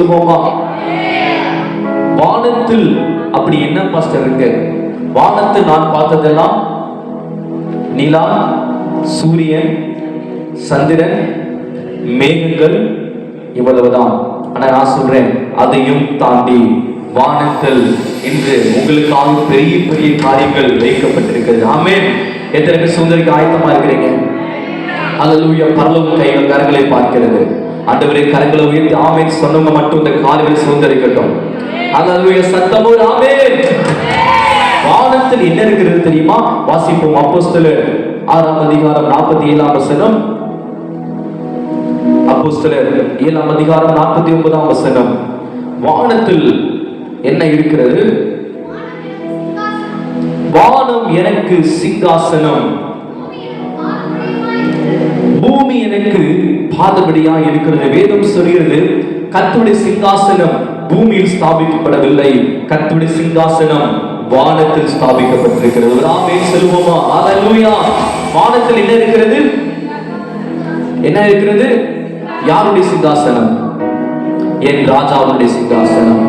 சொல்லுவோமா? வானத்தில் அப்படி என்ன பாஸ்டர் இருக்கு? வானத்தில் நான் பார்த்ததெல்லாம் நிலா, சூரியன், சந்திரன், மேகங்கள், இவ்வளவுதான். ஆனா நான் சொல்றேன், அதையும் தாண்டி வானத்தில் இன்று உங்களுக்காக பெரிய பெரிய காரியங்கள் வைக்கப்பட்டிருக்கிறது. ஆமென். எத்தனை பேர் சுதந்திரிக்க ஆயத்தமா இருக்கிறீங்க? அல்லேலூயா. பரலோகம் கைகள் கரங்களை பார்க்கிறது. ஆண்டவரே, கரங்களை உயர்த்தி ஆமென் சொன்னவங்க மட்டும் இந்த காரியங்களை சுதந்திரிக்கட்டும். அல்லேலூயா. சத்தமோடு ஆமென். வானத்தில் என்ன இருக்கிறது தெரியுமா? வாசிப்போம். அப்போஸ்தலர் 6ஆம் அதிகாரம் 47ஆம் வசனம். அப்போஸ்தலர் 7ஆம் அதிகாரம் 49ஆம் வசனம். வானத்தில் என்ன இருக்கிறது? வானம் எனக்கு சிங்காசனம், பூமி எனக்கு பாதபடியா இருக்கிறது. வேதம் சொல்கிறது, கர்த்தருடைய சிங்காசனம் பூமியில் ஸ்தாபிக்கப்படவில்லை, கர்த்தருடைய சிங்காசனம் வானத்தில் ஸ்தாபிக்கப்பட்டிருக்கிறது. ஆமென் சொல்லுவோமா? அல்லேலூயா. வானத்தில் என்ன இருக்கிறது? என்ன இருக்கிறது? யாருடைய சிங்காசனம்? என் ராஜாவுடைய சிங்காசனம்,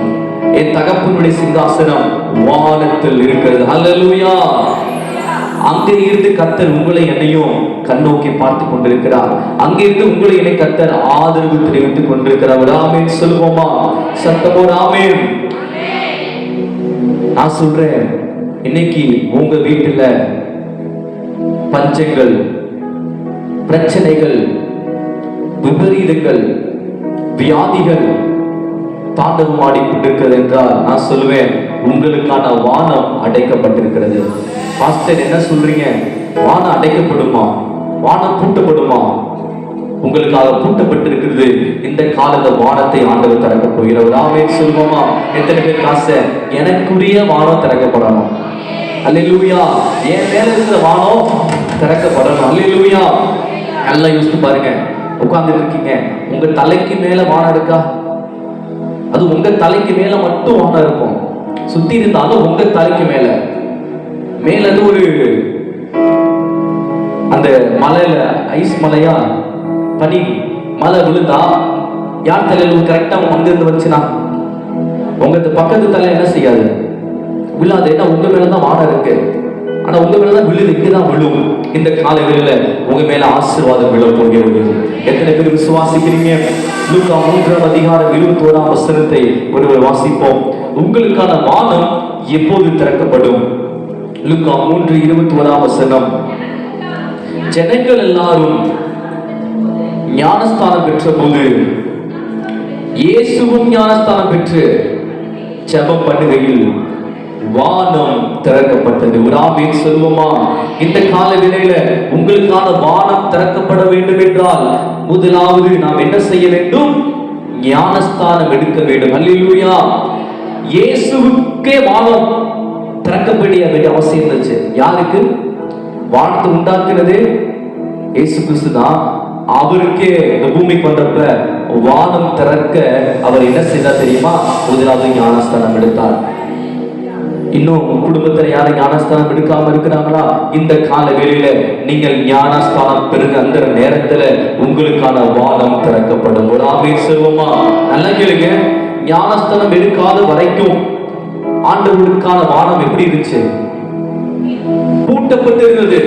என் தகப்பனுடைய சிங்காசனம் வானத்தில் இருக்கிறது. அல்லேலூயா. அங்கே இருந்து கர்த்தர் உங்களை என்னையும் கண்ணோக்கி பார்த்து கொண்டிருக்கிறார். அங்கே இருந்து உங்களை என்னை கர்த்தர் ஆதரவு தெரிவித்துக் கொண்டிருக்கிறார். ஆமென் சொல்லுவோமா? சத்தமோடு ஆமென். நான் சொல்றேன், இன்னைக்கு உங்க வீட்டுல பஞ்சங்கள், பிரச்சனைகள், விபரீதங்கள், வியாதிகள் தாண்டவமாடி கொண்டிருக்கிறது என்றால் நான் சொல்லுவேன், உங்களுக்கான வானம் அடைக்கப்பட்டிருக்கிறது. பாஸ்டர் என்ன சொல்றீங்க? வானம் அடைக்கப்படுமா? வானம் பூட்டப்படுமா? உங்களுக்காக பூட்டப்பட்டிருக்கிறது. இந்த காலத்துல வானத்தை ஆண்டவர் திறக்க போகிறவர். ஆமென் சொல்லுவோமா? எத்தனை பேர் காசை எனக்குரிய வானம் திறக்கப்படணும்? அல்லேலூயா. என் மேல இருக்கிற வானம் திறக்கப்படணும். அல்லேலூயா. நல்லா யோசித்து பாருங்க. உட்கார்ந்து இருக்கீங்க, உங்க தலைக்கு மேல வானம் இருக்கா? அது உங்க தலைக்கு மேல மட்டும் வானம் இருக்கும். சுத்தி இருந்தாலும் உங்க தலைக்கு மேல மேல ஒரு அந்த மலையில ஐஸ் மலையா பனி மலை விழுந்தா யார் தலையில கரெக்டா அங்கிருந்து வந்துச்சுன்னா உங்க பக்கத்து தலை என்ன செய்யாது? விழாது. ஏன்னா உங்க மேலதான் வானம் இருக்கு. ஆனா உங்க மேலதான் விழுது, இங்கதான் விழும். இந்த காலைகளில உங்க மேல ஆசீர்வாதம் விழ போகிறது. எத்தனை பேர் விசுவாசிக்கிறீங்க? லூக்கா 3ஆம் அதிகாரம் 21ஆம் வசனத்தை ஒருவர் வாசிப்போம். உங்களுக்கான வானம் எப்போது திறக்கப்படும்? லூக்கா 3:21ஆம் வசனம். ஜனங்கள் எல்லாரும் ஞானஸ்தானம் பெற்ற போது இயேசுவும் ஞானஸ்தானம் பெற்று ஜெபம் பண்ணுகையில் வானம் திறக்கப்பட்டது. ஒரு ஆமென் சொல்லுவோமா? இந்த கால வேளையில உங்களுக்கான வானம் திறக்கப்பட வேண்டும் என்றால் முதலாவது நாம் என்ன செய்ய வேண்டும்? ஞானஸ்தானம் எடுக்க வேண்டும். அல்லேலூயா. இயேசுவுக்கே வானம் திறக்கப்பட வேண்டிய அவசியம் இருந்துச்சு. யாருக்கு? வானத்தை உண்டாக்குறது இயேசு கிறிஸ்து தான். அவருக்கே இந்த பூமிக்கு வந்தப்ப வானம் திறக்க அவர் என்ன செய்தார் தெரியுமா? முதலாவது ஞானஸ்தானம் எடுத்தார். இன்னும் குடும்பத்தில் யாரும் ஞானஸ்தானம் எடுக்காம இருக்கிறாங்களா? இந்த கால வேளையில நீங்கள் ஞானஸ்தானம் பெருங்க. அந்த நேரத்துல உங்களுக்கான வானம் திறக்கப்படும். ஒரு ஆமென் சொல்லுவோமா? நல்லா கேளுங்க. ஞானஸ்தானம் எடுக்காத வரைக்கும் ஆண்டவருக்கான வானம் எப்படி இருந்துச்சு? பூட்டப்பட்டு இருந்தது.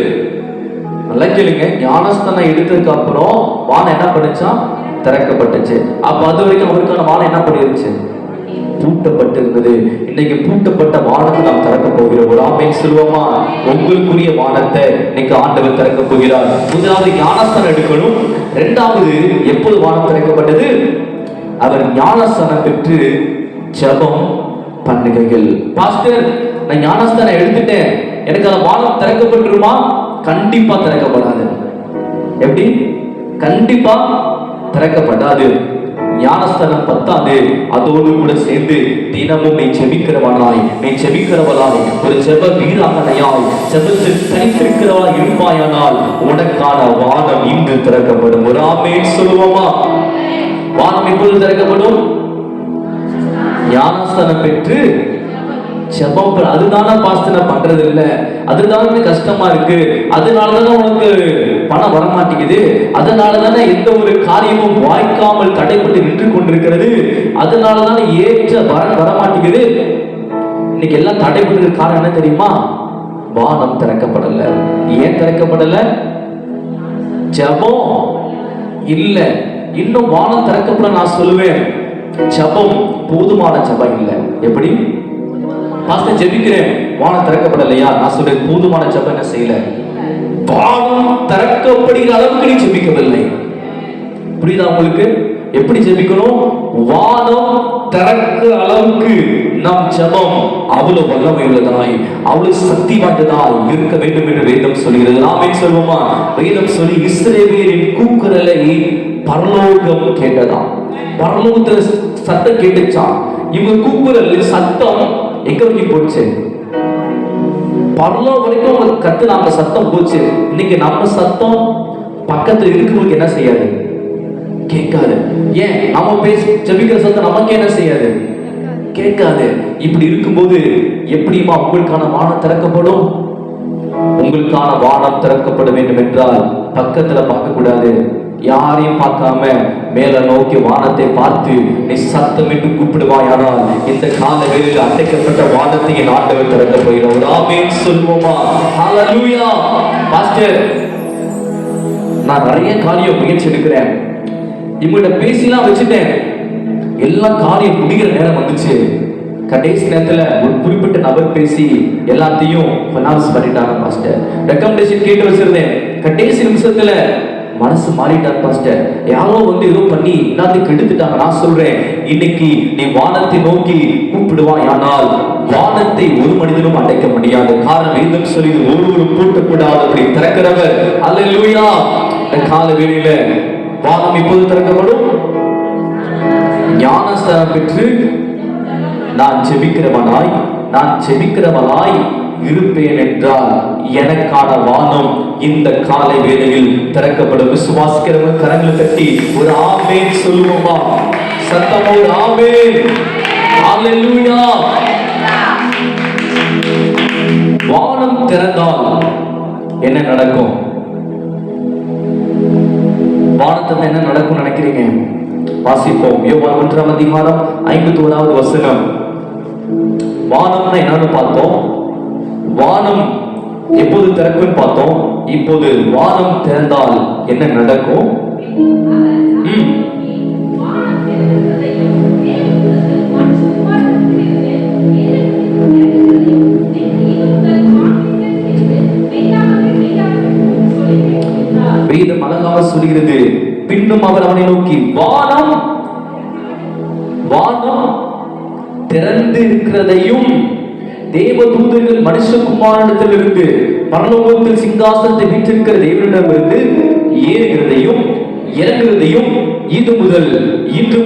நல்லா கேளுங்க. ஞானஸ்தானம் எடுத்ததுக்கு அப்புறம் வானம் என்ன பண்ணுச்சா? திறக்கப்பட்டுச்சு. அப்ப அது வரைக்கும் அவருக்கான வானம் என்ன பண்ணிருச்சு? பூட்டப்பட்டிருந்தது. இன்னைக்கு பூட்டப்பட்ட வானத்தை நாம் திறக்க போகிறோம். ஒரு ஆமென் சொல்லுவோமா? உங்களுக்குரிய வானத்தை இன்னைக்கு ஆண்டவர் திறக்க போகிறார். முதலாவது ஞானஸ்தானம் எடுக்கணும். இரண்டாவது எப்போது வானம் திறக்கப்பட்டது? அவர் ஞானஸ்தானம் பெற்று ஜெபம் பண்ணுகையில். பாஸ்டர், நான் ஞானஸ்தானம் எடுத்துட்டேன், எனக்கு அந்த வானம் திறக்கப்பட்டுருமா? கண்டிப்பா திறக்கப்படாது. எப்படி? கண்டிப்பா திறக்கப்படாது. ஞானஸ்தானம் பத்தாது. அதோடு கூட சேர்ந்து தினமும் நீ செபிக்கிறவனாய், நீ செபிக்கிறவளாய், ஒரு ஜெப வீராங்கனையாய், ஜெபத்தில் தனித்திருக்கிறவளாய் இருப்பாயானால் உனக்கான வானம் இன்று திறக்கப்படும். ஒரு ஆமென் சொல்லுவோமா? வானம் எப்பொழுது திறக்கப்படும்? ஞானஸ்தானம் பெற்று ஜெபம். அதுதானே பாஸ்டர் பண்றது இல்ல, அதுதான் கஷ்டமா இருக்கு, அதனாலதான் உனக்கு பணம் வரமாட்டேங்குது, அதனாலதானே எந்த ஒரு காரியமும் வாய்க்காமல் தடைப்பட்டு நின்று கொண்டிருக்கிறது, அதனாலதானே ஏற்ற வரன் வரமாட்டேங்குது. இன்னைக்கு எல்லாம் தடைப்பட்டு காரணம் என்ன தெரியுமா? வானம் திறக்கப்படல. ஏன் திறக்கப்படல? ஜெபம் இல்ல. இன்னும் வானம் திறக்கப்பட நான் சொல்லுவேன், ஜெபம் போதுமான ஜெபம் இல்ல. எப்படி பாஸ்டர் ஜெபிக்கிறேன், வானம் திறக்கப்படலையா? நான் சொல்றேன், போதுமான ஜெபம் என்ன செய்யல? வானம் திறக்கப்படுகிற அளவுக்கு நீ ஜெபிக்கவில்லை. புரியுதா உங்களுக்கு? எப்படி ஜெபிக்கணும்? வானம் திறக்கிற அளவுக்கு நம் ஜெபம் அவ்வளவு வல்லமை உள்ளதாய், அவ்வளவு சக்தி வாய்ந்ததாய் இருக்க வேண்டும் என்று வேதம் சொல்கிறது. நாமே சொல்வோமா? வேதம் சொல்லி இஸ்ரவேலின் கூக்குரலை பரலோகம் கேட்டதாம். பரலோகத்துல சத்தம் கேட்டுச்சான். இவங்க கூக்குரல் சத்தம் எங்க வரைக்கும் போச்சு? பரலோகம் வரைக்கும் உங்களுக்கு கத்து நம்ம சத்தம் போச்சு. இன்னைக்கு நம்ம சத்தம் பக்கத்துல இருக்கிறவங்களுக்கு என்ன செய்யாது? கேட்காது. ஏன்? நம்ம பேச ஜெபிக்கிற சத்தம் நமக்கு என்ன செய்யாது? கேட்காது. இப்படி இருக்கும்போது எப்படிமா உங்களுக்கான வானம் திறக்கப்படும்? உங்களுக்கான வானம் திறக்கப்பட வேண்டும் என்றால் பக்கத்துல பார்க்க கூடாது, யாரையும் பார்க்காம மேல நோக்கி வானத்தை பார்த்து நீ சத்தமிட்டு கூப்பிடுவாயானால் இந்த கால வேளையில் அடைக்கப்பட்ட வானத்தை என் ஆண்டவர் திறக்க போகிறோம். ஆமென் சொல்வோமா? ஹalleluya. பாஸ்டர், நான் நிறைய காரியம் முயற்சி எடுக்கிறேன், இவங்கள்ட்ட பேசிலாம் வச்சுட்டேன், எல்லா காரியம் முடிகிற நேரம் வந்துச்சு, கடைசி நேரத்துல ஒரு குறிப்பிட்ட நபர் பேசி எல்லாத்தையும் ஃபைனான்ஸ் பண்ணிட்டாங்க பாஸ்டர், ரெக்கமெண்டேஷன் கேட்டு வச்சிருந்தேன், கடைசி நிமிஷத்துல மனசு மாறிட்டார் பாஸ்டர், யாரோ வந்து ஏதோ பண்ணி எல்லாத்தையும் கெடுத்துட்டாங்க. நான் சொல்றேன், இன்னைக்கு நீ வானத்தை நோக்கி கூப்பிடுவாய், ஆனால் வானத்தை ஒரு மனிதனும் அடைக்க முடியாது. காரணம் வேதம் சொல்லி ஒருவரும் பூட்டக்கூடாது அப்படி திறக்கிறவர். அல்லேலூயா. இந்த கால வேளையில வானம் இப்போது திறக்கப்படும். ஞானஸ்தானம் பெற்று நான் ஜெபிக்கிறவனாய் இருப்பேன் என்றால் எனக்கான வானம் இந்த காலை வேளையில் திறக்கப்படும். விசுவாசிக்கிறவங்க கரங்களை தட்டி ஒரு ஆமென் சொல்லுவோமா? சத்தமோடு ஆமென். ஹalleluya. வானம் திறந்தால் என்ன நடக்கும்? வானத்துல என்ன நடக்கும் நினைக்கிறீங்க? வாசிப்போம். யோவான் 1ஆம் அதிகாரம் 51வது வசனம். வானம்னா என்னன்னு பார்த்தோம், வானம் எப்போது திறக்கும் பார்த்தோம். இப்போது வானம் திறந்தால் என்ன நடக்கும்? வேதம் அழகாக சொல்கிறது, பின்னும் அவர் அவனை நோக்கி வானம் திறந்து இருக்கிறதையும் தேவதூதர்கள் மனுஷகுமாரனிடத்திலிருந்து பரலோகத்தில் சிங்காசனத்தை வீற்றிருக்கிற தேவனிடமிருந்து ஏறுகிறதையும் இறங்குகிறதையும் இன்று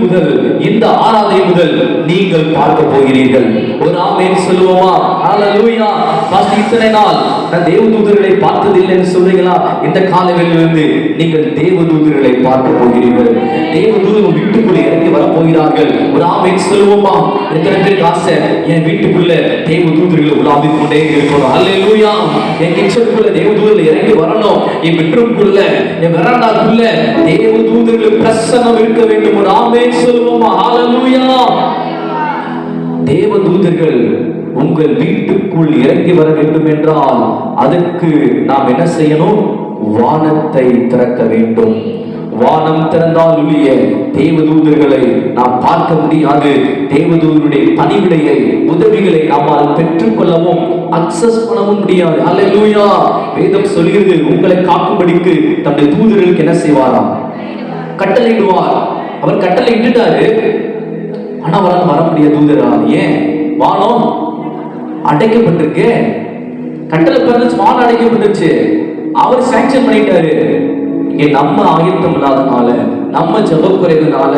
முதல் இந்த ஆராதனை முதல் நீங்கள் பார்க்க போகிறீர்கள். ஒரு ஆமென் சொல்லுவோமா? ஹalleluya. பாஸ்டர், இத்தனை நாள் நான் தேவதூதர்களை பார்த்ததில்லைன்னு சொல்றீங்களா? இந்த காலவெளியிலிருந்து நீங்கள் தேவதூதர்களை பார்க்க போகிறீர்கள். தேவதூதர்கள் வீட்டுக்குள்ள இறங்கி வர போகிறார்கள். ஒரு ஆமென் சொல்லுவோமா? எத்தனை பேருக்கு ஆசை என் வீட்டுக்குள்ள தேவதூதர்கள் உலாவிக் கொண்டே இருக்கணும்? ஹalleluya. என் கிச்சனுக்குள்ள தேவதூதர்கள் இறங்கி வரணும், என் பெட்ரூம்குள்ள என் வெராண்டாக்குள்ள தேவதூதர்கள் பிரசன்னம் இருக்க வேண்டும். ஒரு ஆமென் சொல்லுவோமா? ஹalleluya. தேவதூதர்கள் உங்கள் வீட்டுக்குள் இறங்கி வர வேண்டும் என்றால் அதற்கு நாம் என்ன செய்யணும்? வானத்தை திறக்க வேண்டும். வானம் திறந்தால் ஒழிய தேவதூதர்களை நாம் பார்க்க முடியாது. தேவதூதருடைய பணிவிடையை உதவிகளை நம்மால் பெற்றுக்கொள்ளவும் அக்சஸ் பண்ணவும் முடியாது. அல்லேலூயா. வேதம் சொல்கிறது, உங்களை காக்கும்படிக்கு தன்னுடைய தூதர்களுக்கு என்ன செய்வாராம்? கட்டளையிடுவார். அவர் கட்டளை இட்டுட்டாரு, ஆனா அவரால் வர முடியாது தூதரால். ஏன்? வானம் அடைக்கப்பட்டிருக்கு. கட்டளை பிறந்துச்சு, வானம் அடைக்கப்பட்டுச்சு. அவர் சாங்ஷன் பண்ணிட்டாரு. இங்க நம்ம ஆயத்தம் இல்லாதனால, நம்ம ஜெப குறைவினால,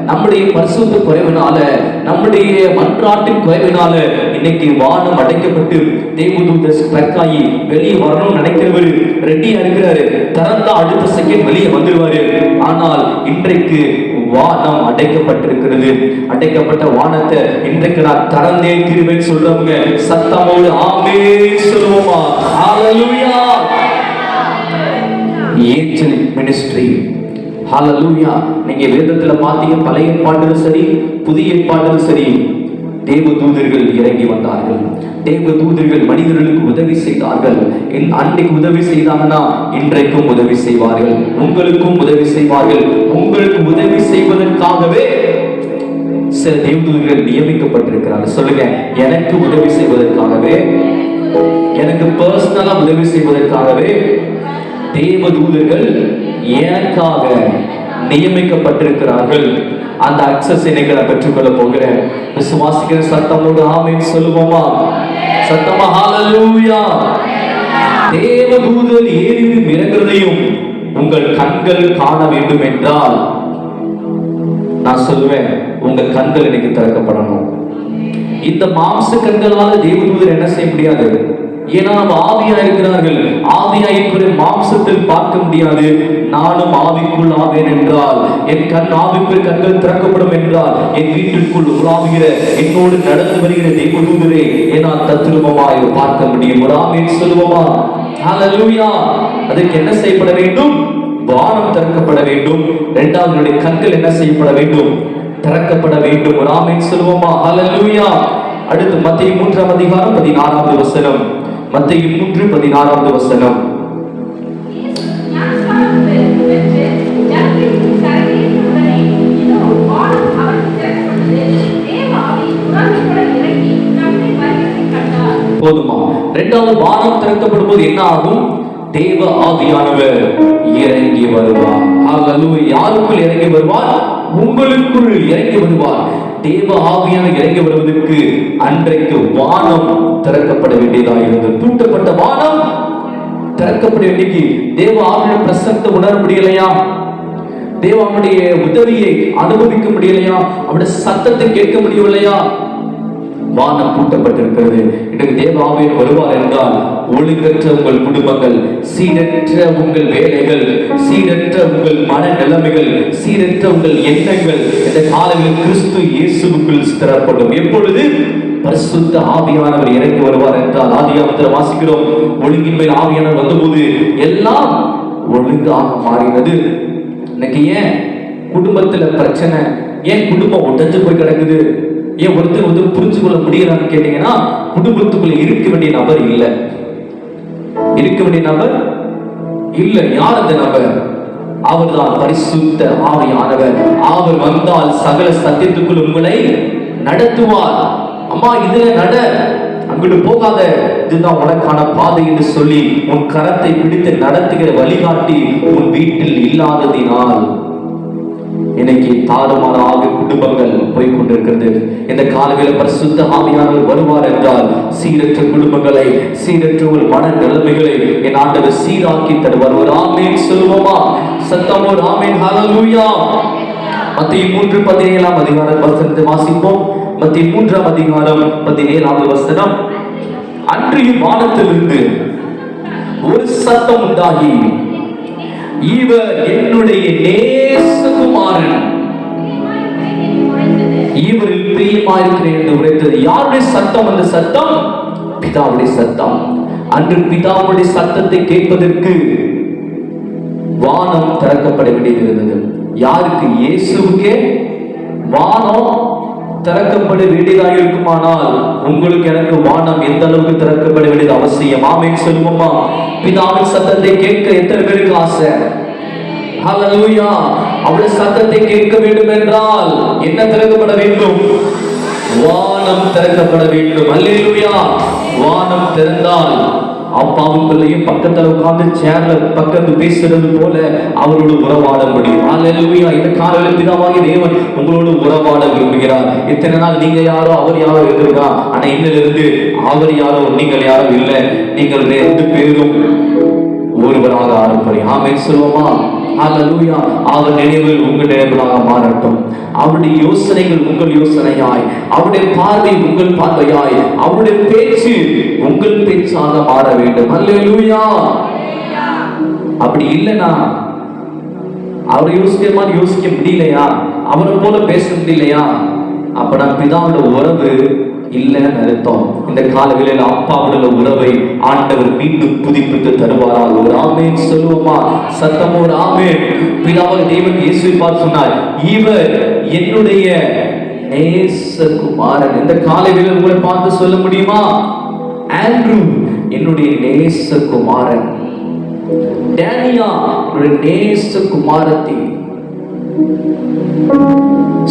நம்முடைய பரிசுத்த குறைவினால, நம்முடைய மன்றாட்டின் குறைவினால இன்னைக்கு வானம் அடைக்கப்பட்டு தேவதூதர் ஸ்ட்ரக்காயி வெளியே வரணும்னு நினைக்கிறவர் ரெடியா இருக்கிறாரு. திறந்தா அடுத்த செகண்ட் வெளியே வந்துருவாரு. ஆனால் இன்றைக்கு வானம் அடைக்கப்பட்டிருக்கிறது. அடைக்கப்பட்ட வானத்தை இன்றைக்கு நான் திறந்தே தீருவேன் சொல்றவங்க சத்தமோடு ஆமென் சொல்லுவோமா? ஹalleluya. Angelic Ministry. ஹalleluya. நீங்க வேதத்துல பாத்தீங்க, பழைய ஏற்பாட்டிலும் சரி புதிய ஏற்பாட்டிலும் சரி, தேவதூதர்கள் இறங்கி வந்தார்கள். தேவதூதர்கள் மனிதர்களுக்கு உதவி செய்தார்கள். அன்னைக்கு உதவி செய்தாங்கன்னா இன்றைக்கும் உதவி செய்வார்கள், உங்களுக்கும் உதவி செய்வார்கள். உங்களுக்கு உதவி செய்வதற்காகவே சில தேவதூதர்கள் நியமிக்கப்பட்டிருக்கிறார்கள். சொல்லுங்க, எனக்கு உதவி செய்வதற்காகவே, எனக்கு பர்சனலா உதவி செய்வதற்காகவே தேவதூதர்கள் எனக்காக நியமிக்கப்பட்டிருக்கிறார்கள். அந்த அக்சஸ் இன்னைக்கு நான் பெற்றுக்கொள்ள போகிறேன். விசுவாசிக்கிற சத்தமோடு ஆமென் சொல்லுவோமா? சத்தமா ஹalleluya. தேவதூதர் ஏறியும் இறங்குறதையும் உங்கள் கண்கள் காண வேண்டும் என்றால் நான் சொல்லுவேன், உங்க கண்கள் இன்னைக்கு திறக்கப்படணும். இந்த மாம்ச கண்களால தேவதூதர் என்ன செய்ய முடியாது. ஏன்னா நம்ம ஆவியா இருக்கிறார்கள். ஆவியா இருக்கிற மாம்சத்தில் பார்க்க முடியாது. நானும் ஆவிக்குள் ஆவேன் என்றால், என் கண் ஆவிக்குள் கண்கள் திறக்கப்படும் என்றால், என் வீட்டிற்குள் உலாவுகிற என்னோடு நடந்து வருகிற தேவதூதரை என்னால் தத்ரூபமாய் பார்க்க முடியும். ஒரு ஆமென் சொல்லுவோமா? ஹalleluya. அதுக்கு என்ன செய்யப்பட வேண்டும்? வானம் திறக்கப்பட வேண்டும். இரண்டாவது கண்கள் என்ன செய்யப்பட வேண்டும்? திறக்கப்பட வேண்டும். ஒரு ஆமென் சொல்லுவோமா? ஹalleluya. அடுத்து மத்தேயு 3ஆம் அதிகாரம் 16வது வசனம். மத்தேயு 3:16வது வசனம். போதுமா? இரண்டாவது வானம் திறக்கப்படும் போது என்ன ஆகும்? தேவ ஆவியானவர் இறங்கி வருவார். ஹalleluya. யாருக்குள் இறங்கி வருவார்? உங்களுக்குள் இறங்கி வருவார். தேவ ஆவியானவர் இறங்கி வருவதற்கு அன்றைக்கு வானம் திறக்கப்பட வேண்டியதாக இருந்தது. பூட்டப்பட்ட வானம் திறக்கப்பட வேண்டிய தேவ ஆவியின் பிரசன்னத்தை உணர முடியலையா? தேவனுடைய உதவியை அனுபவிக்க முடியலையா? அவருடைய சத்தத்தை கேட்க முடியவில்லையா? வானம் பூட்டப்பட்டிருக்கிறது. இன்றைக்கு தேவ ஆவியானவர் வருவார் என்றால், ஒழுங்கற்ற உங்கள் குடும்பங்கள், சீரற்ற உங்கள் வேலைகள், சீரற்ற உங்கள் மன நிலைமைகள், சீரற்ற உங்கள் எண்ணங்கள் இந்த காலையில் கிறிஸ்து இயேசுவுக்குள் ஸ்திரப்படும். எப்பொழுது பரிசுத்த ஆவியானவர் இறங்கி வருவார் என்றால், ஆதியாகமத்தில் வாசிக்கிறோம், ஒழுங்கின்மை ஆவியானவர் வந்தபோது எல்லாம் ஒழுங்காக மாறினது. இன்னைக்கு ஏன் குடும்பத்துல பிரச்சனை? ஏன் குடும்பம் உடைஞ்சு போய் கிடக்குது? ஏன் ஒருத்தர் புரிஞ்சு கொள்ள முடியலான்னு கேட்டீங்கன்னா, குடும்பத்துக்குள்ள இருக்க வேண்டிய நபர் இல்ல. இருக்க வேண்டிய நபர் இல்ல. யார் அந்த நபர்? அவர்தான் பரிசுத்த ஆவியானவர். அவர் வந்தால் சகல சத்தியத்துக்குள் உங்களை நடத்துவார். அம்மா இதுல நட, அங்கிட்டு போகாத, இதுதான் உனக்கான பாதை என்று சொல்லி உன் கரத்தை பிடித்து நடத்துகிற வழிகாட்டி உன் வீட்டில் இல்லாததினால் இன்னைக்கு தாறுமாறாக குடும்பங்கள் போய்கொண்டிருக்கிறது. இந்த காலங்களில் பரிசுத்த ஆவியானவர் வருவார் என்றால் சீரற்ற குடும்பங்களை, சீரற்ற ஒரு மன நிலைமைகளை என் ஆண்டவர் சீராக்கி தருவார். ஒரு ஆமென் சொல்லுவோமா? சத்தம் ஒரு ஆமென். ஹalleluya. மத்தேயு 3:17ஆம் அதிகாரம் வசனத்தை வாசிப்போம். மத்தேயு 3ஆம் அதிகாரம் 17ஆவது வசனம். அன்றியும் வானத்திலிருந்து ஒரு சத்தம் உண்டாகி, இவர் என்னுடைய நேசகுமாரன், இவரில் பிரியமாயிருக்கிறேன் என்று உரைத்தது. யாருடைய சத்தம்? அந்த சத்தம் பிதாவுடைய சத்தம். அன்று பிதாவுடைய சத்தத்தை கேட்பதற்கு வானம் திறக்கப்பட வேண்டியது. யாருக்கு? இயேசுவுக்கே வானம் திறக்கப்பட வேண்டியதாக இருக்குமானால், உங்களுக்கு எனக்கு வானம் எந்த அளவுக்கு திறக்கப்பட வேண்டியது அவசியம்? ஆமென் சொல்லுவோமா? பிதாவின் சத்தத்தை கேட்க எத்தனை பேருக்கு ஆசை? ஹalleluya. அவருடைய சத்தத்தை கேட்க வேண்டும் என்றால் என்ன திறக்கப்பட வேண்டும்? வானம் திறக்கப்பட வேண்டும். ஹalleluya. வானம் திறந்தால் அப்பாவும் பிள்ளையும் பக்கத்துல உட்கார்ந்து சேர்ல பக்கத்து பேசுறது போல அவரோடு உறவாட முடியும். ஹalleluya. இந்த காலையில் பிதாவாகிய தேவன் உங்களோடு உறவாட விரும்புகிறார். இத்தனை நாள் நீங்க யாரோ அவர் யாரோ இருந்திருக்கா, ஆனா இன்னிலிருந்து அவர் யாரோ நீங்கள் யாரோ இல்லை. நீங்கள் 2 பேரும் ஒருவராக ஆரம்பி. ஆமென் சொல்லுவோமா? ஹalleluya. அவர் நினைவுகள் உங்கள் நினைவுகளாக மாறட்டும். அவருடைய யோசனைகள் உங்கள் யோசனையாய், அவருடைய பார்வை உங்கள் பார்வையாய், அவருடைய பேச்சு உங்கள் பேச்சாக மாற வேண்டும். ஹalleluya. அப்படி இல்லைன்னா, அவரை யோசிக்கிற மாதிரி யோசிக்க முடியலையா, அவரை போல பேச முடியலையா, அப்ப நான் பிதாவோட உறவு இல்லைன்னு அர்த்தம். இந்த காலங்களில் அப்பாவுடைய உறவை ஆண்டவர் மீண்டும் புதுப்பித்து தருவாரால் ஒரு ஆமென் சொல்லுவோமா? சத்தம் ஒரு ஆமென். பிதாவாகிய தேவன் இயேசுவை பார்த்து சொன்னார், இவர் என்னுடைய நேசகுமாரன். இந்த காலங்களில் உங்களை பார்த்து சொல்ல முடியுமா? ஆண்ட்ரூ என்னுடைய நேசகுமாரன், டேனியா என்னுடைய நேசகுமாரத்தி.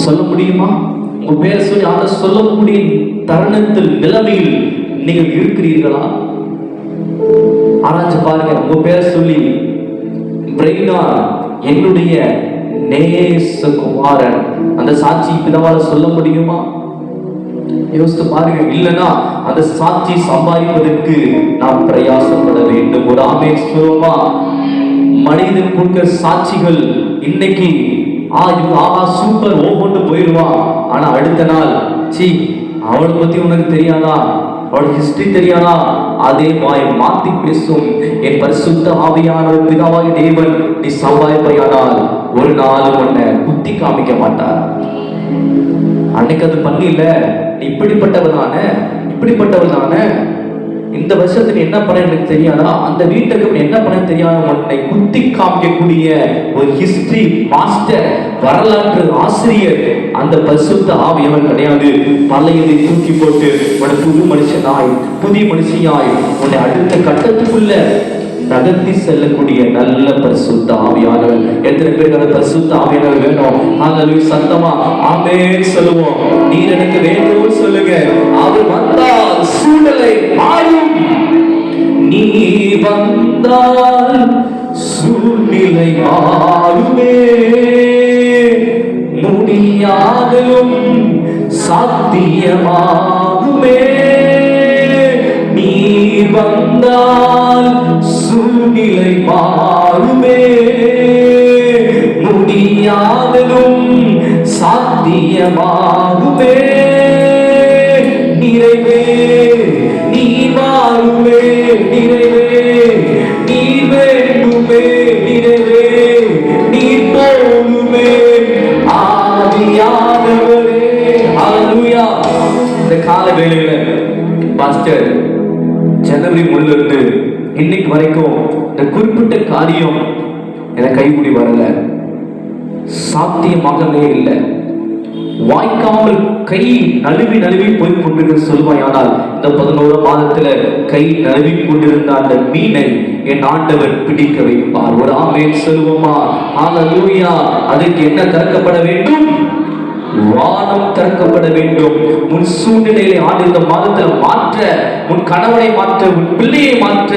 சொல்ல முடியுமா? உங்க பேரை சொல்லி அதை சொல்லக்கூடிய தருணத்தில் நிலைமையில் நீங்கள் இருக்கிறீர்களா? ஆராய்ச்சி பாருங்க. உங்க பேரை சொல்லி பிரைனா என்னுடைய நேசகுமாரன், அந்த சாட்சி பிதாவால சொல்ல முடியுமா? யோசித்து பாருங்க. இல்லைன்னா அந்த சாட்சி சம்பாதிப்பதற்கு நாம் பிரயாசப்பட வேண்டும். ஒரு ஆமென் சொல்லுமா? மனிதன் கொடுக்கிற சாட்சிகள் இன்னைக்கு சூப்பர் ஓஹோன்னு போயிடுவான். ஆனா அடுத்த நாள் சி அவளை பத்தி உனக்கு தெரியாதா, அவளுடைய ஹிஸ்டரி தெரியாதா, அதே வாய் மாத்தி பேசும். என் பரிசுத்த ஆவியானவர் பிதாவாகிய தேவன் நீ சம்பாதிப்பையானால் ஒரு நாள் உன்னை குத்தி காமிக்க மாட்டார். அன்னைக்கு அது பண்ணில, நீ இப்படிப்பட்டவனான இப்படிப்பட்டவனான இந்த வருஷத்துக்கு என்ன பண்ண எனக்கு தெரியாதா, அந்த வீட்டுக்கு என்ன பண்ண தெரியாத உன்னை குத்தி காமிக்கக்கூடிய ஒரு ஹிஸ்டரி மாஸ்டர், வரலாற்று ஆசிரியர் அந்த பரிசுத்த ஆவியவர் கிடையாது. பழையதை தூக்கி போட்டு உன்னை புது மனுஷனாய் புதிய மனுஷியாய் உன்னை அடுத்த கட்டத்துக்குள்ள நகர்த்தி செல்லக்கூடிய நல்ல பரிசுத்த ஆவியானவர். எத்தனை பேருக்கு அந்த பரிசுத்த ஆவியானவர் வேணும்? ஹல்லேலூயா சத்தமா ஆமென் சொல்லுவோம். நீர் எனக்கு வேண்டும் சொல்லுங்க. அவர் வந்தால் சூழ்நிலை மாறும். நீ வந்தால் சூழ்நிலை மாறுமே, முடியாதலும் சாத்தியமாகுமே. நீ வந்தால் சூழ்நிலை மாறுமே, முடியாதலும் சாத்தியமாகுமே. நிறைவே நீ மாறுமே, நிறைவே நீ வேண்டுமே, நிறைவே நீ போடுமே ஆவியானவரே. ஹல்லேலூயா. இந்த கால வேளையில பாஸ்டர் ஜனவரி 1 இருந்து இன்னைக்கு வரைக்கும் இந்த குறிப்பிட்ட காரியம் எனக்கு கைகூடி வரல, சாத்தியமாகவே இல்லை, வாய்க்காமல் கை நழுவி நழுவி போய் கொண்டிருக்க சொல்வாயானால் இந்த 11 மாதத்துல கை நழுவி கொண்டிருந்த அந்த மீனை என் ஆண்டவர் பிடிக்க வைப்பார். ஒரு ஆமென் சொல்லுவோமா? ஹல்லேலூயா. அதுக்கு என்ன திறக்கப்பட வேண்டும்? வானம் திறக்கப்பட வேண்டும். உன் சூழ்நிலையை ஆண்டு இந்த மாதத்தில் மாற்ற, உன் கணவனை மாற்ற, உன் பிள்ளையை மாற்ற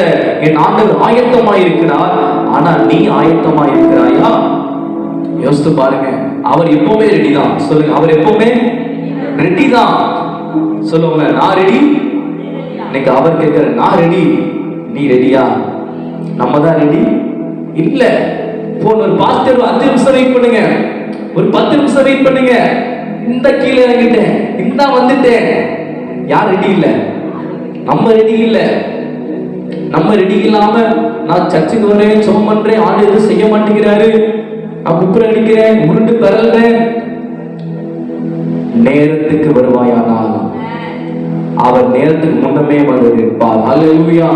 என் ஆண்டவர் ஆயத்தமாயிருக்கிறார். ஆனா நீ ஆயத்தமாயிருக்கிறாயா? யோசித்து பாருங்க. அவர் எப்பவுமே ரெடி தான். சொல்லுங்க, அவர் எப்பவுமே ரெடி தான். சொல்லுங்க, நான் ரெடி. இன்னைக்கு அவர் கேட்கிற, நான் ரெடி, நீ ரெடியா? நம்ம தான் ரெடி இல்ல. போன ஒரு பாஸ்டர் 5 நிமிஷம் வெயிட் பண்ணுங்க, ஒரு 10 நிமிஷம் வெயிட் பண்ணுங்க, இந்த கீழே இறங்கிட்டேன், இந்த வந்துட்டேன். யார் ரெடி இல்ல? நம்ம ரெடி இல்ல. நம்ம ரெடி இல்லாம நான் சர்ச்சுக்கு வரேன், ஜெபம் பண்றேன், ஆண்டு எதுவும் செய்ய மாட்டேங்கிறாரு, நான் குப்புற அடிக்கிறேன், உருண்டு பெறல்றேன். நேரத்துக்கு வருவாயானால் அவர் நேரத்துக்கு முன்னமே வந்து நிற்பார். ஹல்லேலூயா.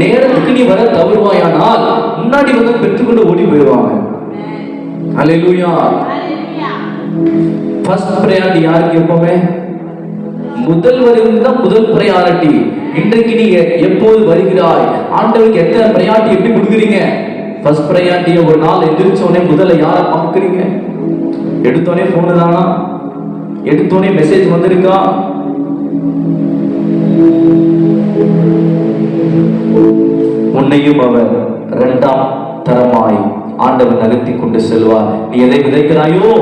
நேரத்துக்கு நீ வர தவறுவாயானால் முன்னாடி வந்து பெற்றுக்கொண்டு ஓடி போயிடுவாங்க. ஹல்லேலூயா. ஃபர்ஸ்ட் பிரையாரிட்டி யாருக்கு? எப்பவுமே முதல் வருவது தான் முதல் பிரையாரிட்டி. இன்றைக்கு நீ எப்போது வருகிறாய்? ஆண்டவருக்கு எத்தனை பிரையாரிட்டி எப்படி கொடுக்குறீங்க? ஃபர்ஸ்ட் பிரையாரிட்டியை ஒரு நாள் எந்திரிச்சோடனே முதல்ல யாரை பார்க்குறீங்க? எடுத்தோடனே போனு தானா? எடுத்தோடனே மெசேஜ் வந்திருக்கா? உன்னையும் அவர் 2ஆம் தரமாய் ஆண்டவர் நகர்த்தி கொண்டு செல்வார். நீ எதை விதைக்கிறாயோ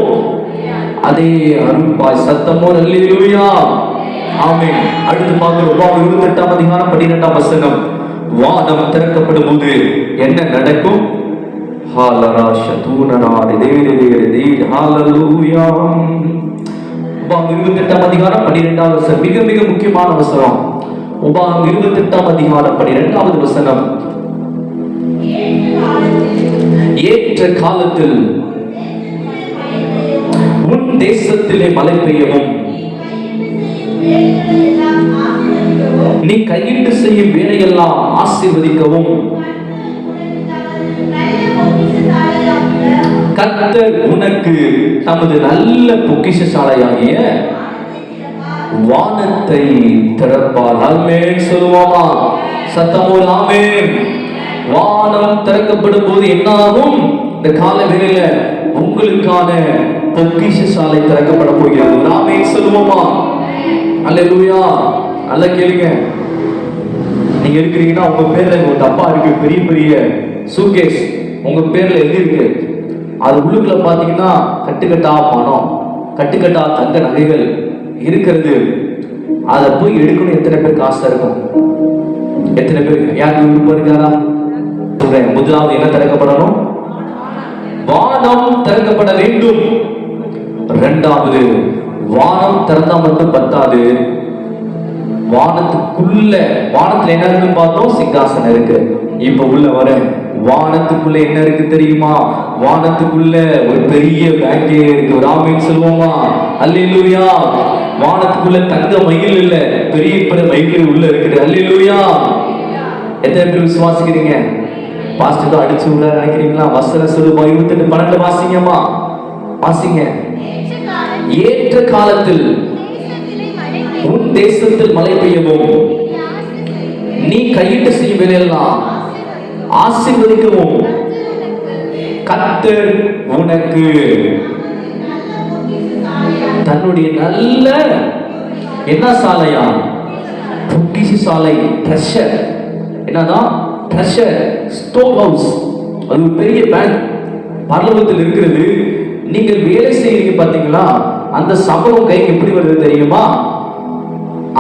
அதே அருள்பாய். சத்தமோ அல்லேலூயா. ஆமென். அடுத்து பார்க்கிறோம். உபாகமம் 28ஆம் அதிகாரம் 12ஆம் வசனம். வானம் திறக்கப்படும் போது என்ன நடக்கும்? ஹalleluya. உபாகமம் 28ஆம் அதிகாரம் 12ஆம் வசனம் மிக மிக முக்கியமான வசனம். உபாகமம் 28ஆம் அதிகாரம் 12ஆவது வசனம். ஏற்ற காலத்தில் உன் தேசத்திலே மழை பெய்யவும் கையிட்டு செய்யும் வேலையெல்லாம் ஆசீர்வதிக்கவும் கர்த்தர் உனக்கு தமது நல்ல பொக்கிஷசாலையாகிய வானத்தை திறப்பார். ஆமென் சொல்லுவோமா? சத்தமோடு ஆமென். வானம் திறக்கப்படும் போது என்ன ஆகும்? இந்த கால வேளையில உங்களுக்கான பொக்கிஷசாலை திறக்கப்பட போகிறது. ஆமென் சொல்லுவோமா? அல்லேலூயா. நல்லா கேளுங்க. நீங்க இருக்கிறீங்கன்னா உங்க பேர்ல ஒரு டப்பா இருக்கு, பெரிய பெரிய சூட்கேஸ் உங்க பேர்ல எழுதி இருக்கு. அது உள்ளுக்குள்ள பாத்தீங்கன்னா கட்டுக்கட்டா பணம், கட்டுக்கட்டா தங்க நகைகள் இருக்கிறது. அதை போய் எடுக்கணும். எத்தனை பேருக்கு ஆசை இருக்கும்? எத்தனை பேருக்கு? யாருக்கு விருப்பம் இருக்காரா? சொல்றேன். முதலாவது என்ன திறக்கப்படணும்? வானம் திறக்கப்பட வேண்டும். இரண்டாவது, வானம் திறந்தா மட்டும் பத்தாது, வானத்துக்குள்ள, வானத்துல என்ன இருக்குன்னு பார்த்தோம்? சிங்காசனம் இருக்கு. இப்ப உள்ள வர வானத்துக்குள்ள என்ன இருக்கு தெரியுமா? வானத்துக்குள்ள ஒரு பெரிய பேங்கே இருக்கு. ஒரு ஆமென் சொல்லுவோமா? அல்லேலூயா. வானத்துக்குள்ள தங்க மயில் இல்ல, பெரிய பெரிய மயில் உள்ள இருக்குது. அல்லேலூயா. எத்தனை பேர் விசுவாசிக்கிறீங்க? பாஸ்டர் அடிச்சு உள்ள நினைக்கிறீங்களா? வசன சொல்லுமா 28:12 வாசிங்கம்மா, வாசிங்க. ஏற்ற காலத்தில் உன் தேசத்தில் மழை பெய்யவும் நீ கையிட்டு செய்யும் வேலையெல்லாம் ஆசீர்வதிக்கவும் கர்த்தர் உனக்கு தன்னுடைய நல்ல என்ன சாலையா? பொக்கிஷ சாலை. ட்ரெஷர். என்னதான்? Treasure, store house. அது ஒரு பெரிய பேங்க் பரலோகத்தில் இருக்கிறது. நீங்கள் வேலை செய்யறீங்க பாத்தீங்களா? அந்த சம்பளம் கைக்கு எப்படி வருது தெரியுமா?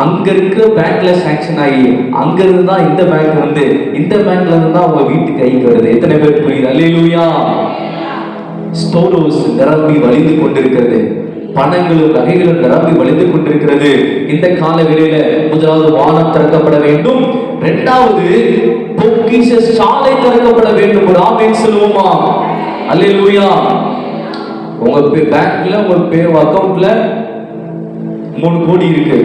அங்க இருக்கிற பேங்க்ல சாங்ஷன் ஆகி அங்க இருந்து தான் இந்த பேங்க் வந்து, இந்த பேங்க்ல இருந்து தான் உங்க வீட்டுக்கு கைக்கு வருது. எத்தனை பேர் புரியுது? அல்லேலூயா. ஸ்டோர் ஹவுஸ் நிரம்பி வழிந்து கொண்டிருக்கிறது. பணங்களும் நகைகளும் நிரம்பி வழிந்து கொண்டிருக்கிறது. இந்த கால வேளையில முதலாவது வானம் திறக்கப்பட வேண்டும். இரண்டாவது பொக்கிஷ சாலை திறக்கப்பட வேண்டும். ஒரு ஆமென் சொல்லுவோமா? அல்லேலூயா. உங்க பேங்க்ல, உங்க பேர் அக்கவுண்ட்ல 3 கோடி இருக்கு.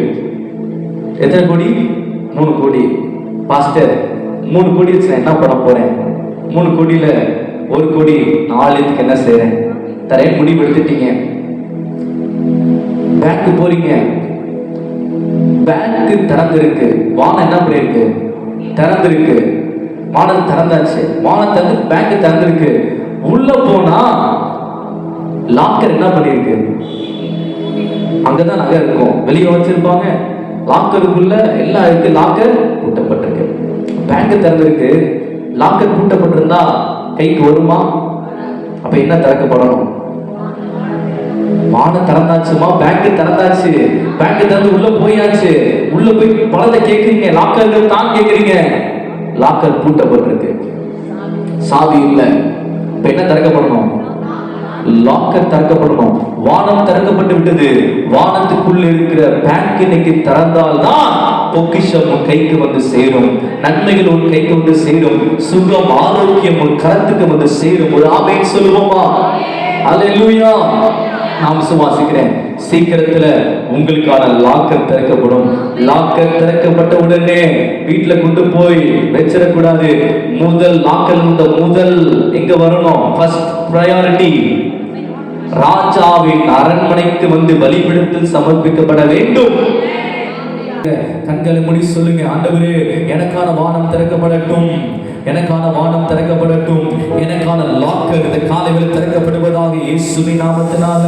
எத்தனை கோடி? 3 கோடி. பாஸ்டர் 3 கோடி வச்சு என்ன பண்ண போறேன்? 3 கோடியில 1 கோடி 4 என்ன செய்யறேன்? தரேன் முடிவு எடுத்துட்டீங்க. பேங்க் போறீங்க. பேங்க் திறந்திருக்கு. வானம் என்ன பண்ணிருக்கு? திறந்திருக்கு. வானம் திறந்தாச்சு. வானம் திறந்து பேங்க் திறந்திருக்கு. உள்ள போனா லாக்கர் என்ன பண்ணிருக்கு? அங்கதான் நகை இருக்கும். வெளியே வச்சிருப்பாங்க. லாக்கருக்குள்ள எல்லாம் இருக்கு. லாக்கர் பூட்டப்பட்டிருக்கு. பேங்க் திறந்திருக்கு. லாக்கர் பூட்டப்பட்டிருந்தா கைக்கு வருமா? அப்ப என்ன திறக்கப்படணும்? வானம் திறந்தாச்சுமா, பேங்க் திறந்தாச்சு. பேங்க் திறந்து உள்ள போயாச்சு. உள்ள போய் பணத்தை கேட்குறீங்க. லாக்கர்கள் தான் கேட்குறீங்க. லாக்கர் பூட்டப்பட்டிருக்கு. சாவி இல்லை. இப்ப என்ன திறக்கப்படணும்? லாக்கர் திறக்கப்படணும். வானம் திறக்கப்பட்டு விட்டது. வானத்துக்குள்ள இருக்கிற பேங்க் இன்னைக்கு திறந்தால்தான் பொக்கிஷம் உன் கைக்கு வந்து சேரும். நன்மைகள் உன் கைக்கு வந்து சேரும். சுகம், ஆரோக்கியம் உன் கரத்துக்கு வந்து சேரும். ஒரு ஆமென் சொல்லுவோமா? அல்லேலூயா. நான் விசுவாசிக்கிறேன். சீக்கிரத்துல உங்களுக்கான லாக்கர் திறக்கப்படும். லாக்கர் திறக்கப்பட்ட உடனே வீட்டுல கொண்டு போய் வச்சிடக்கூடாது. முதல் லாக்கர் முதல் எங்க வரணும்? ஃபர்ஸ்ட் பிரையாரிட்டி ராஜாவின் அரண்மனைக்கு வந்து பலிபீடத்தில் சமர்ப்பிக்கப்பட வேண்டும். கண்களை மூடி சொல்லுங்க, ஆண்டவரே எனக்கான வானம் திறக்கப்படட்டும், எனக்கான வானம் திறக்கப்படட்டும், எனக்கான லாக்கர் இந்த காலையில் திறக்கப்படுவதாக இயேசுவின் நாமத்தினால.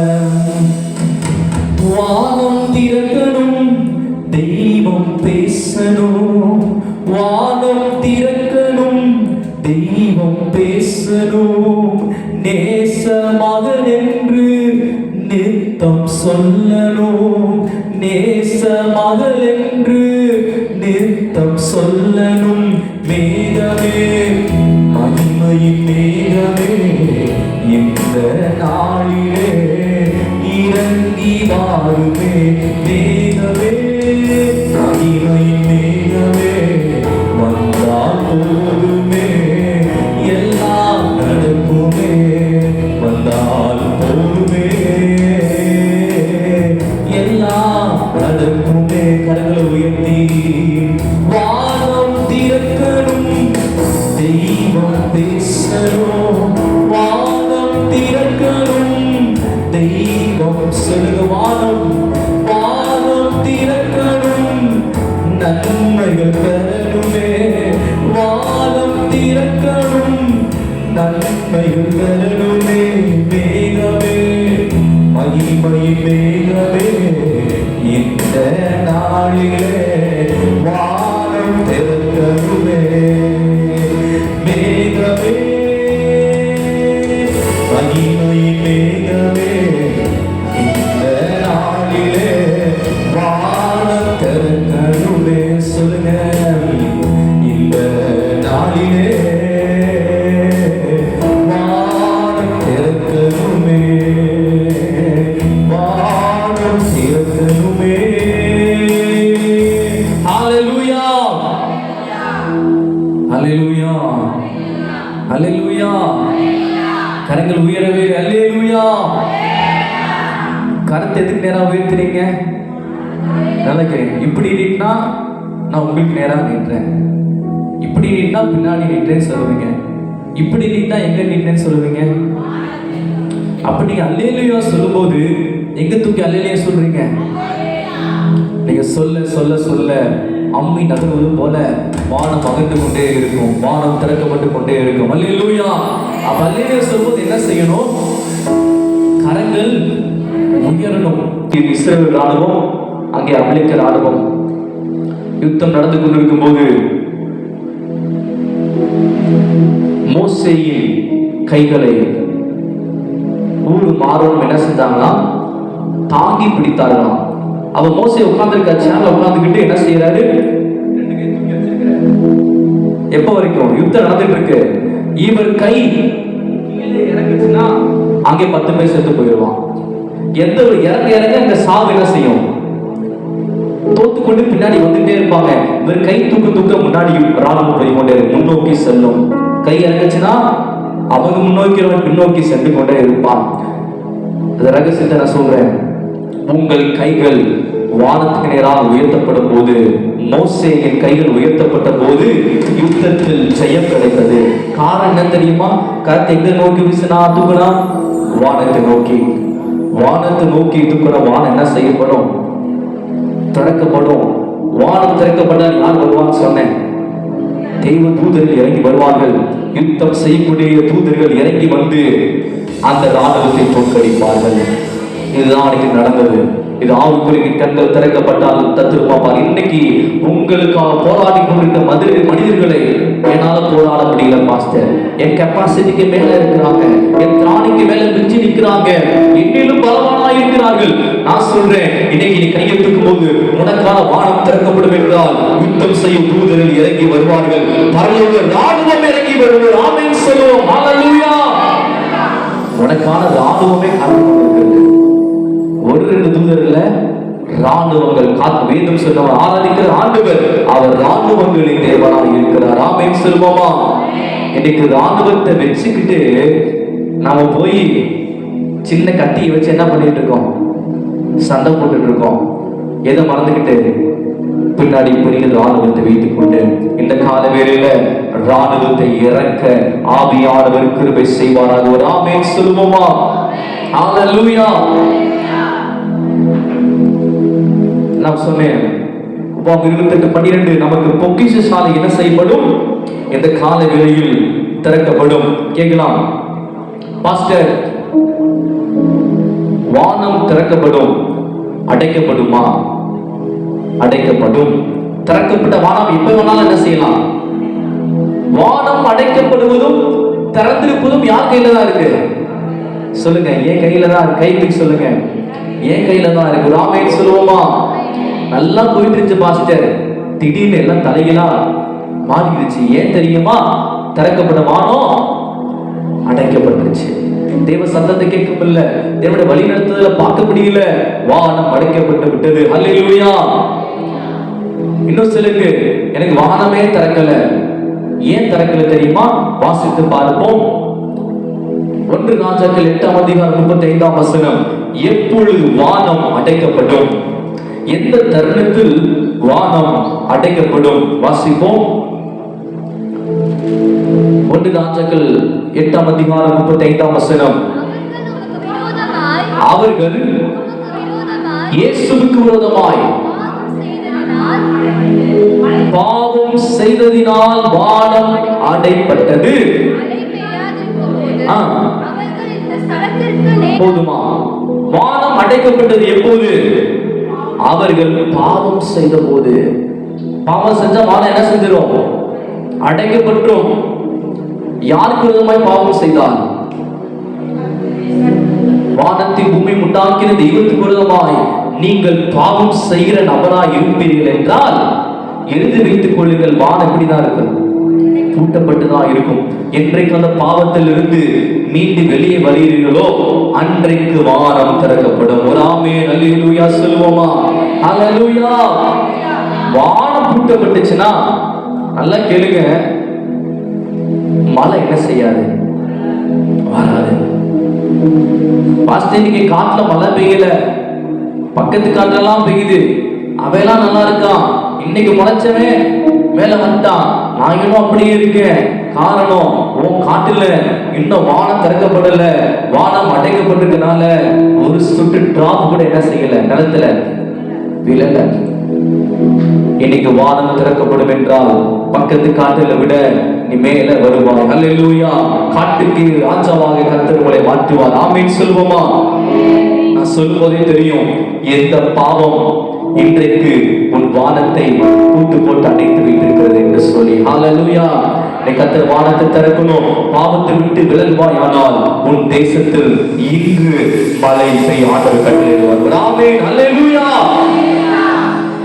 வானம் திறக்கணும், தெய்வம் பேசணும். வானம் திறக்கணும், தெய்வம் பேசணும். நேச மகன் என்று நித்தம் சொல்லணும். நேச மகள் என்று நித்தம் சொல்லணும். மேகமே, மகிமையின் மேகமே, இந்த நாளிலே இறங்கி வாருமே. மேகமே, மகிமையின் மேகமே, வந்தால் போதுமே, எல்லாம் நடக்குமே. வந்தால் போதுமே, எல்லாம் நன்மைகள் பெறணுமே, வானம் திறக்கணும், நன்மைகள் பெறணுமே, மேகமே மகிமை மேகமே, இந்த நாளிலே வானம் திறக்கணுமே, மேகமே மகிமை மேகமே, இந்த நாளிலே வானம் திறக்கணுமே. சொல்லுங்க, இந்த நாளிலே வானம் திறக்கணுமே, வானம் திறக்கணுமே. ஹல்லேலூயா, ஹல்லேலூயா, ஹல்லேலூயா. கரங்கள் உயரவே. அல்லேலூயா. கரத்தை எதுக்கு நேரா உயர்த்துறீங்க? நினைக்கிறேன். இப்படி நீட்டினா நான் உங்களுக்கு நேரா நீட்டுறேன், இப்படி நீட்டினா பின்னாடி நீட்டுறேன்னு சொல்லுவீங்க, இப்படி நீட்டினா எங்க நீட்டுறேன்னு சொல்லுவீங்க. அப்ப நீங்க அல்லேலூயா சொல்லும்போது எங்க தூக்கி அல்லேலூயா சொல்றீங்க? நீங்க சொல்ல சொல்ல சொல்ல அம்மி நகர்வது போல வானம் அகன்று கொண்டே இருக்கும், வானம் திறக்கப்பட்டு கொண்டே இருக்கும். அல்லேலூயா. அப்ப அல்லேலூயா சொல்லும்போது என்ன செய்யணும்? கரங்கள் உயரணும். இஸ்ரவேல் ராணுவம், அங்கே அமெரிக்க ராணுவம் யுத்தம் நடந்து கொண்டிருக்கும் போது மோசேயின் கைகளை ஆரோனும் என்ன செஞ்சாங்கன்னா தாங்கி பிடித்தார்களாம். அவ மோசே உட்கார்ந்துருக்க சேர்ல உட்கார்ந்துக்கிட்டு என்ன செய்யறாரு? எப்ப வரைக்கும் யுத்தம் நடந்துட்டு இருக்கு, இவர் கை இறங்குச்சுன்னா அங்கே 10 பேர் செத்து போயிடுவான். எந்த ஒரு இறங்க இறங்க அந்த சாவு என்ன செய்யும்? தோத்துக்கொண்டு பின்னாடி வந்துட்டே இருப்பாங்க. இவர் கை தூக்க முன்னாடி ராணுவம் போய் கொண்டே முன்னோக்கி செல்லும். கை இறங்குச்சுன்னா அவங்க முன்னோக்கி பின்னோக்கி சென்று கொண்டே இருப்பான். அந்த ரகசியத்தை நான் சொல்றேன். உங்கள் கைகள் வானத்துக்கு நேராக உயர்த்தப்படும் போது, மோசேயின் கைகள் உயர்த்தப்பட்ட போது யுத்தத்தில் ஜெயம் கிடைத்தது. காரணம் என்ன தெரியுமா? கருத்தை எங்க நோக்கி வீசினா தூக்குனா? வானத்தை நோக்கி. வானத்தை நோக்கி தூக்குற வானம் என்ன செய்யப்படும்? திறக்கப்படும். வானம் திறக்கப்பட்டால் யார் வருவான்னு சொன்னேன்? தெய்வ தூதர்கள் இறங்கி வருவார்கள். யுத்தம் செய்யக்கூடிய தூதர்கள் இறங்கி வந்து அந்த ராணுவத்தை தோற்கடிப்பார்கள். இதுதான் அன்னைக்கு நடந்தது. இது ஆவுக்குரிய கண்கள் திறக்கப்பட்டால் தத்துருப்பார். இன்னைக்கு உங்களுக்காக போராடி கொண்டிருக்க மனிதர்களை என்னால போராட முடியல மாஸ்டர், என் கெப்பாசிட்டிக்கு மேல இருக்கிறாங்க, என் திராணிக்கு மேல மிஞ்சி நிற்கிறாங்க, இன்னிலும் பலவானா இருக்கிறார்கள். நான் சொல்றேன், இன்னைக்கு நீ கையை தூக்கும் போது உனக்கான வானம் திறக்கப்படும் என்றால் யுத்தம் செய்யும் தூதர்கள் இறங்கி வருவார்கள், பரலோக ராணுவம் இறங்கி வருவார்கள். ஆமென் சொல்லுவோம். ஹல்லேலூயா. உனக்கான ராணுவமே காத்துக்கொண்டிருக்கிறது. ஒரு 2 தூதர்ல ராணுவங்கள் காத்து. வேதம் சொல்றவர் ஆராதிக்கிற ஆண்டவர் அவர் ராணுவங்களின் தேவனாக இருக்கிறார். ஆமென் சொல்லுவோமா? இன்னைக்கு ராணுவத்தை வச்சுக்கிட்டு நாம போய் சின்ன கட்டியை வச்சு என்ன பண்ணிட்டு இருக்கோம்? சண்டை போட்டுட்டு இருக்கோம். எதை மறந்துகிட்டு பின்னாடி பெரிய ராணுவத்தை வைத்துக் கொண்டு இந்த கால வேளையில ராணுவத்தை இறக்க ஆவியானவர் கிருபை செய்வாராக. ஒரு ஆமென் சொல்லுவோமா? ஹல்லேலூயா. நான் சொன்னேன் 28:12 நமக்கு பொக்கிஷ சாலை என்ன செய்யப்படும்? இந்த கால வேளையில் திறக்கப்படும். கேட்கலாம் பாஸ்டர், வானம் திறக்கப்படும், அடைக்கப்படுமா? அடைக்கப்படும். திறக்கப்பட்ட வானம் எப்ப வேணாலும் என்ன செய்யலாம்? வானம் அடைக்கப்படுவதும் திறந்திருப்பதும் யார் கையில தான் இருக்கு? சொல்லுங்க, என் கையில தான். கைக்கு சொல்லுங்க, என் கையில தான் இருக்கு. ஆமென் சொல்லுவோமா? நல்லா போயிட்டு இருந்துச்சு பாஸ்டர், திடீர்னு எல்லாம் தலைகளா மாறிடுச்சு. ஏன் தெரியுமா? திறக்கப்பட்ட வானம் அடைக்கப்பட்டுருச்சு. தேவ சத்தத்தை கேட்க முடியல, தேவனுடைய வழி நடத்துதல பார்க்க முடியல, வானம் அடைக்கப்பட்டு விட்டது. ஹல்லேலூயா. இன்னும் சிலருக்கு எனக்கு வானமே திறக்கல. ஏன் திறக்கல தெரியுமா? வாசித்து பார்ப்போம். 1 ராஜாக்கள் 8:35 எப்பொழுது வானம் அடைக்கப்படும்? எந்த தருணத்தில் வானம் அடைக்கப்படும்? வாசிப்போம். 1 ராஜாக்கள் 8:35 அவர்கள் இயேசுவுக்கு விரோதமாய் செய்ததினால் வானம் அடைப்பட்டது. போதுமா? வானம் அடைக்கப்பட்டது எப்போது? அவர்கள் பாவம் செய்த போது. பாவம் செஞ்சா வானம் என்ன செஞ்சிடும்? அடைக்கப்பட்டோம். யாருக்கு விரோதமாய் பாவம் செய்தால்? வானத்தை பூமி உண்டாக்கின தெய்வத்துக்கு விரோதமாய் நீங்கள் பாவம் செய்கிற நபராய் இருப்பீர்கள் என்றால் எழுதி வைத்துக் கொள்ளுங்கள், வானம் எப்படிதான் இருக்கும்? பூட்டப்பட்டுதான் இருக்கும். என்றைக்கு அந்த பாவத்தில் இருந்து மீண்டு வெளியே வருகிறீர்களோ அன்றைக்கு வானம் திறக்கப்படும். ஒரு ஆமென் அல்லேலூயா சொல்லுவோமா? அல்லேலூயா. வானம் பூட்டப்பட்டுச்சுன்னா நல்லா கேளுங்க, மழை என்ன செய்யாது? வராது. இன்னைக்கு காட்டுல மழை பெய்யல, பக்கத்து காட்டெல்லாம் பெய்யுது, அவையெல்லாம் நல்லா இருக்கான். இன்னைக்கு முளைச்சவன் மேல வந்துட்டான், நான் இன்னும் அப்படியே இருக்கேன். காரணம், உன் காட்டுல இன்னும் வானம் திறக்கப்படல, வானம் அடைக்கப்பட்டிருக்கனால ஒரு சொட்டு டிராப் கூட என்ன செய்யல, நிலத்துல விழல. இன்னைக்கு வானம் திறக்கப்படும் என்றால் பக்கத்து காட்டுல விட நீ மேல வருவாய். அல்லேலூயா. காட்டுக்கு ராஜாவாக கர்த்தர் உங்களை மாற்றுவார். ஆமென் சொல்லுவோமா? நான் சொல்லும்போதே தெரியும் எந்த பாவம் இன்றைக்கு உன் வானத்தை கூட்டு போட்டு அடைத்து வைத்திருக்கிறது என்று சொல்லி. ஹல்லேலூயா. நீ கர்த்தர் வானத்தை திறக்கணும், பாவத்தை விட்டு விலகுவாய், ஆனால் உன் தேசத்தில் இங்கு மழை பெய்ய ஆண்டவர் கட்டளையிடுவார். ஆமென். ஹல்லேலூயா.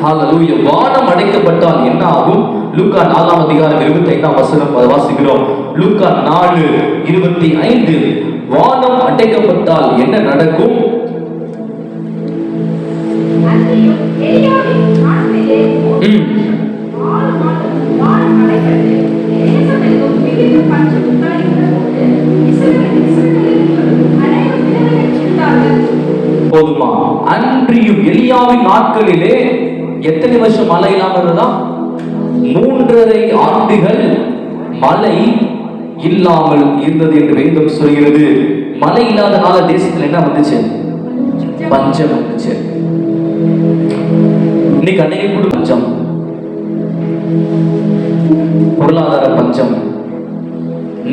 ஹல்லேலூயா. வானம் அடைக்கப்பட்டால் என்ன ஆகும்? லூக்கா 4ஆம் அதிகாரம் 25ஆம் வசனம் வாசிக்கிறோம். லூக்கா 4:25. வானம் அடைக்கப்பட்டால் என்ன நடக்கும்? போதுமா? அன்றியும் எலியாவின் நாட்களிலே எத்தனை வருஷம் மழை இல்லாமல் இருந்தா? 3.5 ஆண்டுகள் மழை இல்லாமல் இருந்தது என்று வேதம் சொல்கிறது. மழை இல்லாதனால தேசத்தில் என்ன வந்துச்சு? பஞ்சம் வந்துச்சு. இன்னைக்கு அன்னைக்கு கூட பஞ்சம், பொருளாதார பஞ்சம்,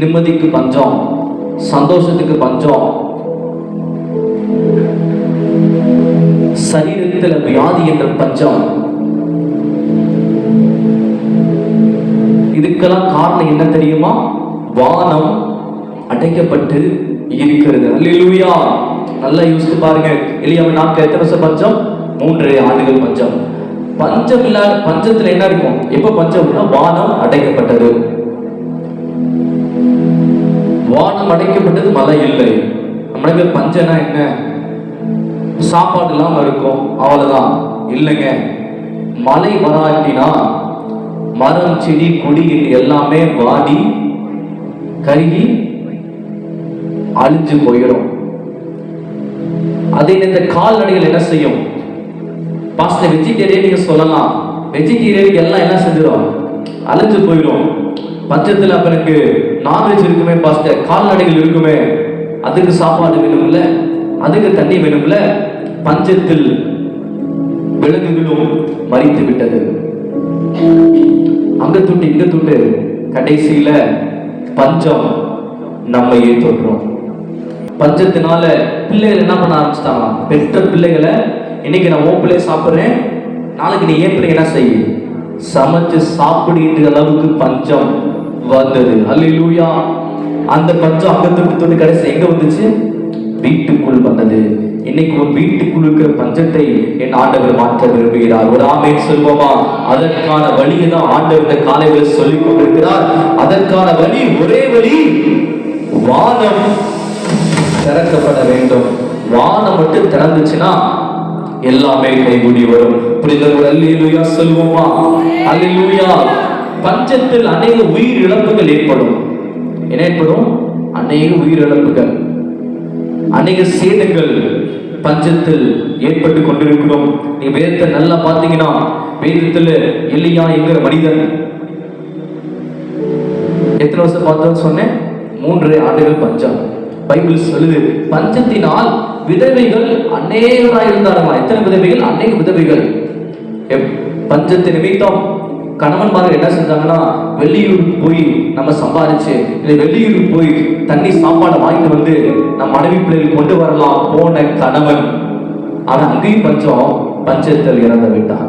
நிம்மதிக்கு பஞ்சம், சந்தோஷத்துக்கு பஞ்சம், சரீரத்தில் வியாதி என்ற பஞ்சம். இதுக்கெல்லாம் காரணம் என்ன தெரியுமா? வானம் அடைக்கப்பட்டு இருக்கிறது. அல்லேலூயா. நல்லா யோசித்து பாருங்க. எலியாவின் நாட்கள் எத்தனை வருஷம் பஞ்சம்? 3.5 ஆண்டுகள் பஞ்சம். பஞ்சம் இல்லாத பஞ்சத்துல என்ன இருக்கும்? எப்ப பஞ்சம்னா வானம் அடைக்கப்பட்டது. வானம் அடைக்கப்பட்டது, மழை இல்லை. நம்மளுக்கு பஞ்சம்னா என்ன? சாப்பாடு இல்லாம இருக்கும், அவ்வளவுதான். இல்லைங்க, மழை வராட்டினா மரம் செடி கொடி எல்லாமே வாடி கருகி அழிஞ்சு போயிடும். அதே இந்த கால்நடைகள் என்ன செய்யும்? பாஸ்டர் வெஜிடேரியன் நீங்க சொல்லலாம், வெஜிடேரியன் எல்லாம் என்ன செஞ்சிடும்? அழிஞ்சு போயிடும். பஞ்சத்துல அப்பனுக்கு நான்வெஜ் இருக்குமே பாஸ்டர், கால்நடைகள் இருக்குமே, அதுக்கு சாப்பாடு வேணும்ல, அதுக்கு தண்ணி வேணும்ல. பஞ்சத்தில் விலங்குகளும் மறித்து விட்டது. அங்க துண்டு இங்க துண்டு, கடைசியில பஞ்சம் நம்மையே தொற்றும். பஞ்சத்தினால பிள்ளைகள் என்ன பண்ண ஆரம்பிச்சிட்டாங்க? பெற்ற பிள்ளைகளை, இன்னைக்கு நான் உன் பிள்ளைய சாப்பிடுறேன், நாளைக்கு நீ ஏன் பிள்ளை என்ன செய்ய சமைச்சு சாப்பிடுகின்ற அளவுக்கு பஞ்சம் வந்தது. அல்லேலூயா. அந்த பஞ்சம் அங்க தொட்டு தொட்டு கடைசி எங்க வந்துச்சு? வீட்டுக்குள் வந்தது. இன்னைக்கு உன் வீட்டுக்குள் இருக்கிற பஞ்சத்தை என் ஆண்டவர் மாற்ற விரும்புகிறார். ஒரு ஆமென் சொல்வோமா? அதற்கான வழியை தான் ஆண்டவர் இந்த காலையில் சொல்லிக் கொண்டிருக்கிறார். அதற்கான வழி, ஒரே வழி, வானம் திறக்கப்பட வேண்டும். வானம் மட்டும் திறந்துச்சுன்னா எல்லாமே கைகூடி வரும். புரிதல்? அல்லேலூயா சொல்வோமா? அல்லேலூயா. பஞ்சத்தில் அநேக உயிர் இழப்புகள் ஏற்படும். என்ன ஏற்படும்? அநேக உயிர் இழப்புகள், அநேக சேதங்கள் பஞ்சத்தில் ஏற்பட்டு கொண்டிருக்கிறோம். நீ வேதத்தை நல்லா பாத்தீங்கன்னா, வேதத்துல எலியா என்கிற மனிதன் எத்தனை வருஷம் பார்த்தோம்னு சொன்னேன்? 3.5 ஆண்டுகள் பஞ்சம். பைபிள் சொல்லுது, பஞ்சத்தினால் விதவைகள் அநேகராக இருந்தார்களா? எத்தனை விதவைகள்? அநேக விதவைகள். பஞ்சத்தின் நிமித்தம் கணவன்மார்கள் என்ன செஞ்சாங்கன்னா, வெளியூருக்கு போய் நம்ம சம்பாதிச்சு இல்லை வெளியூருக்கு போய் தண்ணி சாப்பாடை வாங்கிட்டு வந்து நம்ம மனைவி பிள்ளைகள் கொண்டு வரலாம் போன கணவன் அவன் அங்கேயும் பஞ்சத்தில் இறந்து விட்டான்.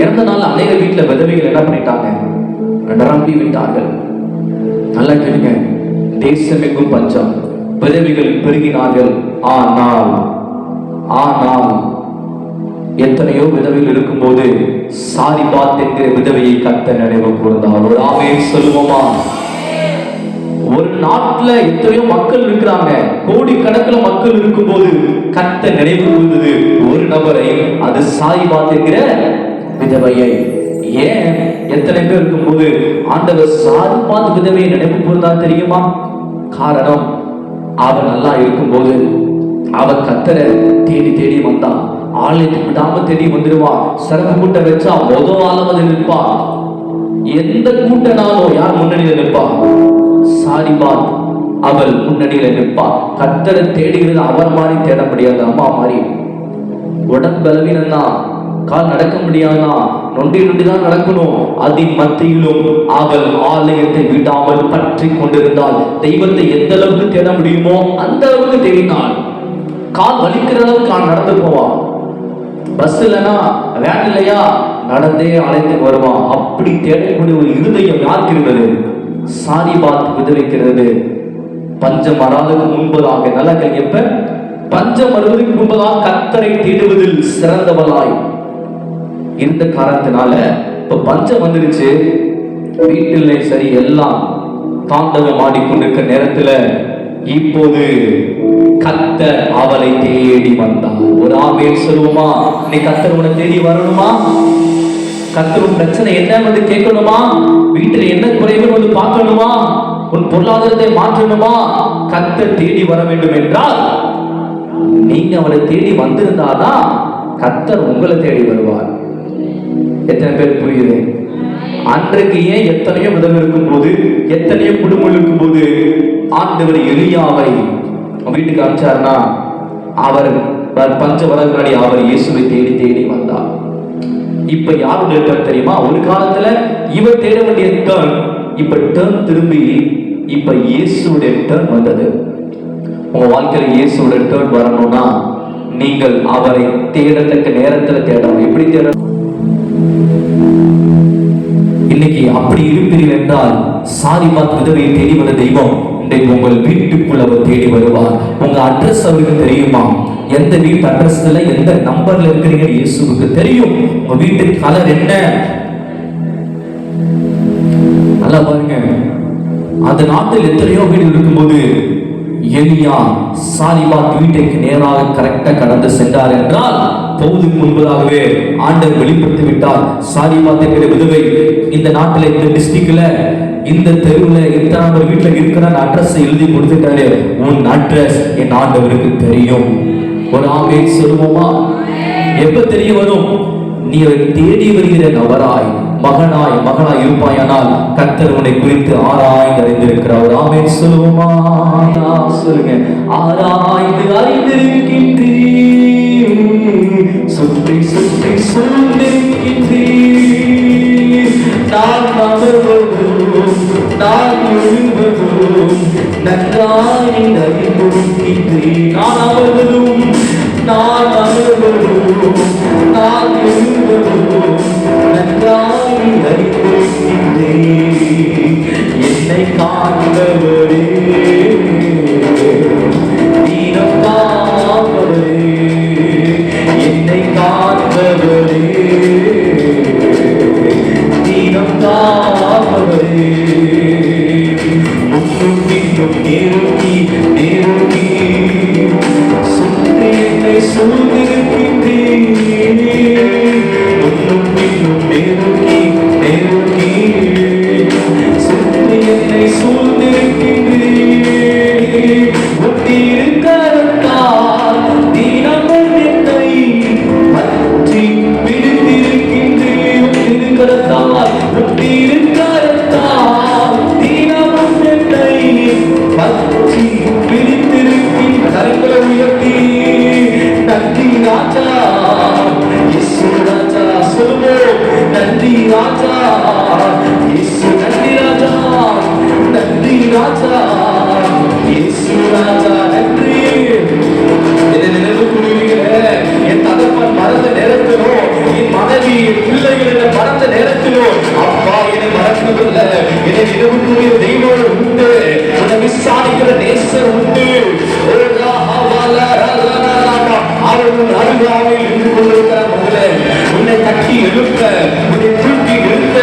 இறந்தனால அநேக வீட்டுல விதவைகள் என்ன பண்ணிட்டாங்க, நிரம்பி விட்டார்கள். நல்லா கேளுங்க, தேசம் எங்கும் பஞ்சம், விதவைகள் பெருகினார்கள். ஆனால் எத்தனையோ விதவைகள் இருக்கும்போது சாரிபாத் என்கிற விதவையை கர்த்தர் நினைவு கூர்ந்தார். ஒரு ஆமென் சொல்லுவோமா? ஒரு நாட்டுல எத்தனையோ மக்கள் இருக்கிறாங்க, கோடிக்கணக்கில் மக்கள் இருக்கும்போது கர்த்தர் நினைவு கூர்ந்தது ஒரு நபரை, அது சாரிபாத் என்கிற விதவையை. ஏன் எத்தனை பேர் இருக்கும்போது ஆண்டவர் சாரிபாத் விதவையை நினைவு கூர்ந்தார் தெரியுமா? காரணம், அவன் நல்லா இருக்கும்போது அவன் கர்த்தரை தேடி தேடி வந்தான். ஆலயத்துக்கு விடாம தேடி வந்துடுவா. சிறப்பு கூட்டம் வச்சா முதல் ஆளாவது நிற்பா. எந்த கூட்டனாலும் யார் முன்னணியில நிற்பா? சாரிபாத் அவள் முன்னணியில நிற்பா. கர்த்தரை தேடுகிறது அவர் மாதிரி தேட முடியாது, அம்மா மாதிரி. உடம்பு பலவீனம்னா, கால் நடக்க முடியாதா, நொண்டி தான் நடக்கணும். அதின் மத்தியிலும் அவள் ஆலயத்தை விடாமல் பற்றி கொண்டிருந்தாள். தெய்வத்தை எந்த அளவுக்கு தேட முடியுமோ அந்த அளவுக்கு தேடினாள். கால் வலிக்கிற அளவுக்கு நான் நடந்து போவான். பஸ் இல்லைன்னா, வேன் இல்லையா, நடந்தே ஆலயத்துக்கு வருவான். அப்படி தேடக்கூடிய ஒரு இருதயம் யாருக்கு இருந்தது? சாரிபாத் விதவைக்கிறது. பஞ்சம் வராததுக்கு முன்பதாக, நல்லா கேள்வி, பஞ்சம் வருவதற்கு முன்பதாக கர்த்தரை தேடுவதில் சிறந்தவளாய் இந்த காரணத்தினால இப்ப பஞ்சம் வந்துருச்சு, வீட்டிலே சரி எல்லாம் தாண்டவம் ஆடிக்கொண்டிருக்கிற நேரத்துல இப்போது கர்த்தர் அவளை தேடி வந்தார். ஒரு ஆமென் சொல்லுவோமா? நீ கர்த்தர் உன்னை தேடி வரணுமா? கர்த்தர் பிரச்சனை என்ன வந்து கேட்கணுமா? வீட்டில் என்ன குறைவு வந்து பார்க்கணுமா? உன் பொருளாதாரத்தை மாற்றணுமா? கர்த்தர் தேடி வர வேண்டும் என்றால் நீங்க அவளை தேடி வந்திருந்தாதான் கர்த்தர் உங்களை தேடி வருவார். எத்தனை பேர் புரியுது? அன்றைக்கு ஏன் எத்தனையோ விதம் இருக்கும் போது, எத்தனையோ குடும்பம் இருக்கும் போது ஆண்டவர் எலியாவை வீட்டுக்கு அனுப்பிச்சார்னா, அவர் பஞ்ச வரங்கடி அவர் இயேசுவை தேடி தேடி வந்தார். இப்ப யாருடைய டர்ன் தெரியுமா? ஒரு காலத்துல இவர் தேட வேண்டிய டர்ன், இப்ப டர்ன் திரும்பி இப்ப இயேசுடைய டர்ன் வந்தது. உங்க வாழ்க்கையில இயேசுடைய டர்ன் வரணும்னா நீங்கள் அவரை தேடத்தக்க நேரத்துல தேடணும். எப்படி தேடணும்? இன்னைக்கு அப்படி இருப்பீர்கள் என்றால் சாரிபாத் விதவையை தேடி வந்த தெய்வம் இன்றைக்கு உங்கள் வீட்டுக்குள் அவர் தேடி வருவார். உங்க அட்ரஸ் அவருக்கு தெரியுமா? எந்த வீட்டு அட்ரஸ்ல எந்த நம்பர்ல இருக்கிறீங்க இயேசுவுக்கு தெரியும். உங்க வீட்டு கலர் என்ன? நல்லா பாருங்க, அந்த நாட்டில் எத்தனையோ வீடு இருக்கும்போது எலியா சாரிபாத் வீட்டுக்கு நேராக கரெக்டா கடந்து சென்றார் என்றால் போவதற்கு முன்பதாகவே ஆண்டவர் வெளிப்படுத்தி விட்டார். சாரிபாத் என்கிற விதவை இந்த நாட்டில், இந்த டிஸ்ட்ரிக்ட்ல, இந்த தெருவில் இத்தனை வீட்டுல இருக்கிற அட்ரஸ் எழுதி கொடுத்துட்டாரு. உன் அட்ரஸ் என் ஆண்டவருக்கு தெரியும். ஒரு ஆமென் சொல்லுவோமா? எப்ப தெரிய வரும்? நீ தேடி வருகிற நபராய், மகனாய் இருப்பாயானால் கர்த்தர் உன்னை குறித்து ஆராய்ந்து அறிந்திருக்கிறார். ஒரு ஆமென் சொல்லுவோமா? சொல்லுங்க. ஆராய்ந்து அறிந்திருக்கின்றீர், சுற்றி சுற்றி சூழ்ந்திருக்கின்றீர். நான் நம்புவதும் நான் எழுதுவதும் நன்றாய் அறிந்திருக்கின்றீர். நான் நம்புவதும் நான் எழுதுவதும் நன்றாய் அறிந்திருக்கின்றீர். என்னை காண்பவரே, தீனம் காப்பவரே, என்னை காண்பவரே, தீனம் காப்பவரே. முன்னும் பின்னும் நெருங்கி நெருங்கி சுற்றி என்னை சூழ்ந்திருக்கின்றீர். முன்னும் பின்னும் நெருங்கி நெருங்கி சுற்றி என்னை சூழ்ந்திருக்கின்றீர். ஒட்டியிருக்கத்தால் தினமும் என்னை பற்றி பிடித்திருக்கின்றீர். ஒட்டியிருக்கத்தால் தினமும் என்னை பற்றி ராஜா, இயேசு நன்றி ராஜா, நன்றி ராஜா, இயேசு ராஜா நன்றி. இதை நினைவு கூறுவீங்க. என் தகப்பன் மறந்த நேரத்திலோ, என் மனைவி என் பிள்ளைகளை மறந்த நேரத்திலோ, அப்பா என்னை மறக்கவில்லை. என்னை நினைவு கூறிய தெய்வம் உண்டு, உன்னை விசாரிக்கிற நேசர் உண்டு. அவர்கள் அருகாமையில் இருந்து கொண்டிருக்கிற மகளே, உன்னை தட்டி எழுப்ப, உன்னை தூக்கி நிறுத்த,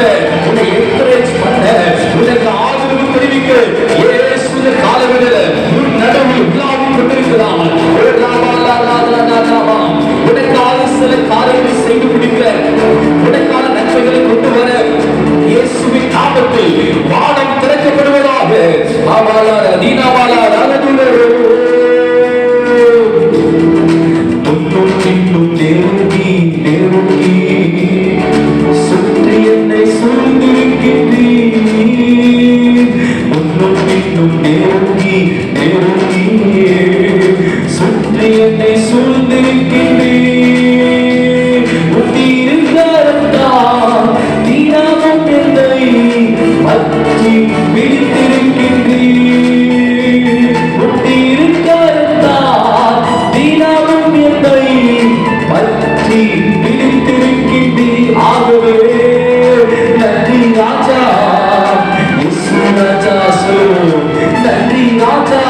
உன்னை என்கரேஜ் பண்ண, உனக்கு ஆதரவு தெரிவிக்க இயேசு காலவெளியில் உன் நடுவில் உலாவிக் கொண்டிருக்கிறான். உனக்காக சில காரியங்களை செய்து முடிக்க, உனக்கான நன்மைகளை கொண்டு வர இயேசுவின் நாமத்தில் வானம் திறக்கப்படுவதாக. சுற்றி என்னை சூழ்ந்திருக்கின்றீர், முன்னும் பின்னும் நெருங்கி நெருங்கி சுற்றி என்னை சூழ்ந்திருக்கின்றீர். உன்னிருந்தால் நீராமும் என்னை பற்றி பிடித்திருக்கின்றீர். உன்னிருந்தால் நீராமும் என்னை பற்றி பிடித்திருக்கின்றீர். ஆகவே நன்றி ராஜா, இயேசு ராஜா சொல்லு, நன்றி ராஜா,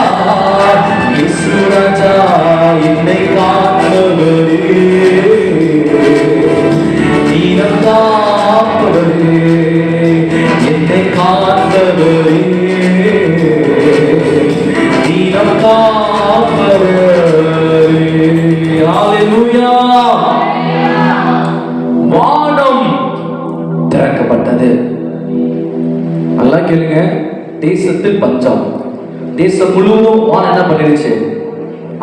இயேசு ராஜா, என்னை காப்பவரே, நீரம் காப்பவரே, என்னை காப்பவரே, நீரம் காப்பவரே. ஹல்லேலூயா. வானம் திறக்கப்பட்டது. நல்லா கேளுங்க. தேசத்தில் பஞ்சம், தேசம் முழுவதும் வானம் என்ன பண்ணிருச்சு?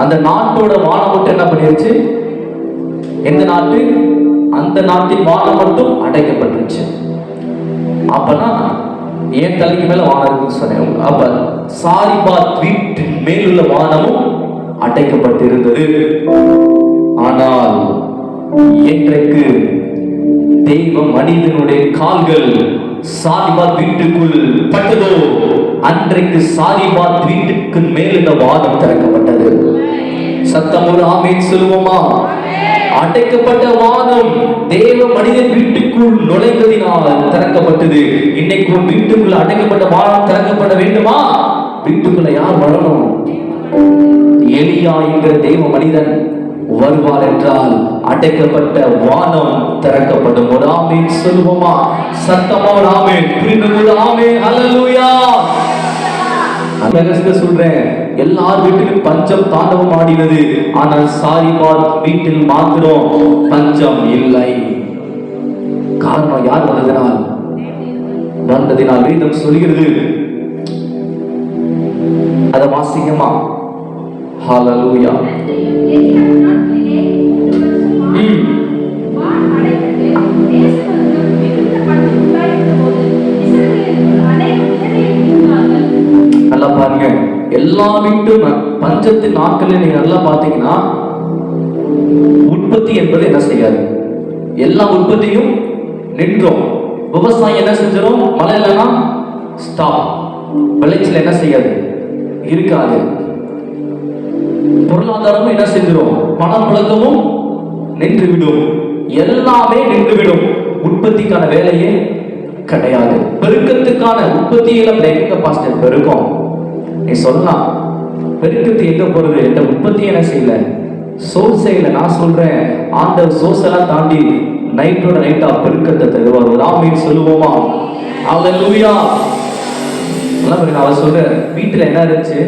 அந்த நாட்டோட வானம் மட்டும் என்ன பண்ணிருச்சு? எந்த நாட்டு? அந்த நாட்டின் வானம் மட்டும் அடைக்கப்பட்டுருச்சு. அப்பனா ஏன் தலைக்கு மேல வானம் இருக்குன்னு சொன்னேன். அப்ப சாரிபாத் வீட்டின் மேலுள்ள வானமும் அடைக்கப்பட்டிருந்தது. ஆனால் என்றைக்கு தெய்வ மனிதனுடைய கால்கள் சாரிபாத் வீட்டுக்குள் பட்டதோ, அன்றைக்கு சாரிபாத் வீட்டுக்கு மேல் இந்த வானம் திறக்கப்பட்டது. சத்தமோடு ஆமென் சொல்லுவோமா? அடைக்கப்பட்ட வானம் தேவ மனிதன் வீட்டுக்குள் நுழைந்ததினால் திறக்கப்பட்டது. இன்னைக்கு உன் வீட்டுக்குள்ள அடைக்கப்பட்ட வானம் திறக்கப்பட வேண்டுமா? வீட்டுக்குள்ள யார் வரணும்? எலியா என்கிற தேவ மனிதன் வருவார் என்றால் அடைக்கப்பட்ட வானம் திறக்கப்படும். ஒரு ஆமென் சொல்லுவோமா? சத்தமா ஒரு ஆமென். புரிந்து ஆமென். ஹல்லேலூயா. சொல்றேன், எல்லார் வீட்டிலும் பஞ்சம் தாண்டவம் ஆடினது. ஆனால் சாரிபாத் வீட்டில் மாத்திரம் பஞ்சம் இல்லை. காரணம் யார் வந்ததினால் வேதம் சொல்கிறது. அத வாசிக்கமா? ஹல்லேலூயா. நல்லா பாருங்க, எல்லா வீட்டும் பஞ்சத்தின் நாட்களில் நீங்க நல்லா பாத்தீங்கன்னா உற்பத்தி என்பது என்ன செய்யாது? எல்லா உற்பத்தியும் நின்றோம். விவசாயம் என்ன செஞ்சிடும்? மழை இல்லைன்னா ஸ்டாப். விளைச்சல் என்ன செய்யாது? இருக்காது. பொருளாதாரமும் என்ன செஞ்சிடும்? பணம் புழக்கமும் நின்றுவிடும். எல்லாமே நின்றுவிடும். உற்பத்திக்கான வேலையே கிடையாது. பெருக்கத்துக்கான உற்பத்தியில எங்க பாஸ்டர் பெருக்கம்? நீ சொல்லலாம், பெருக்கத்து எங்க போறது? எந்த உற்பத்தி என்ன செய்யல, சோர்ஸ் செய்யல. நான் சொல்றேன், ஆண்டவர் சோர்ஸ் எல்லாம் தாண்டி நைட்டோட நைட்டா பெருக்கத்தை தருவார். ஒரு ஆமென் சொல்லுவோமா? ஹல்லேலூயா. நான் சொல்றேன், வீட்டுல என்ன இருந்துச்சு?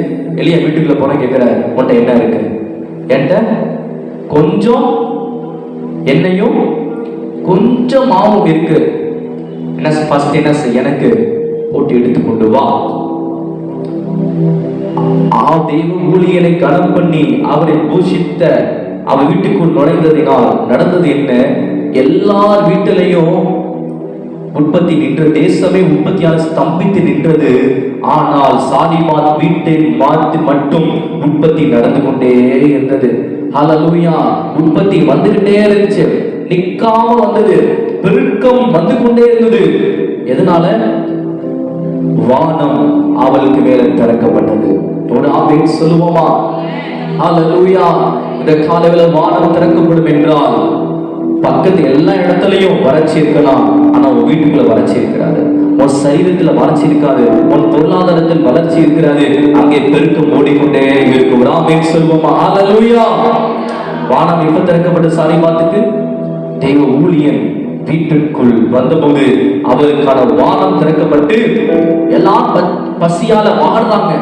எளிய வீட்டுக்குள்ள போன கேட்கிற, உன்ட்ட என்ன இருக்கு? என்கிட்ட கொஞ்சம் எண்ணெயும் கொஞ்சம் மாவும் இருக்கு. என்ன ஃபர்ஸ்ட் என்ன செய்? எனக்கு போட்டு எடுத்து கொண்டு வா. தேவ ஊழியனை கனம் பண்ணி அவரை பூஷித்த அவர் வீட்டுக்குள் நுழைந்ததினால் நடந்தது என்ன? எல்லார் வீட்டிலையும் உற்பத்தி நின்ற, தேசமே உற்பத்தியால் ஸ்தம்பித்து நின்றது. ஆனால் சாரிபாத் வீட்டை மாற்றி மட்டும் உற்பத்தி நடந்து கொண்டே இருந்தது. ஹல்லேலூயா. உற்பத்தி வந்துகிட்டே இருந்துச்சு, நிக்காம வந்தது. பெருக்கம் வந்து கொண்டே இருந்தது. எதனால? வானம் அவளுக்கு மேல திறக்கப்பட்டது. ஒரு ஆமென் சொல்லுவோமா? ஹalleluya. இந்த காலையில வானம் திறக்கப்படும் என்றால் பக்கத்து எல்லா இடத்துலயும் வறட்சி இருக்கலாம், ஆனா உன் வீட்டுக்குள்ள வறட்சி இருக்காது, உன் சரீரத்துல வறட்சி இருக்காது, உன் பொருளாதாரத்தில் வளர்ச்சி இருக்கிறது, அங்கே பெருக்கம் ஓடிக்கொண்டே இருக்கும். ஆமென் சொல்லுவோமா? ஹalleluya. வானம் எப்ப திறக்கப்பட்ட சாரிபாத்துக்கு? தேவ ஊழியன் வீட்டுக்குள் வந்தபோது அவருக்கான வானம் திறக்கப்பட்டு எல்லாம் பசியால வாடுறாங்க.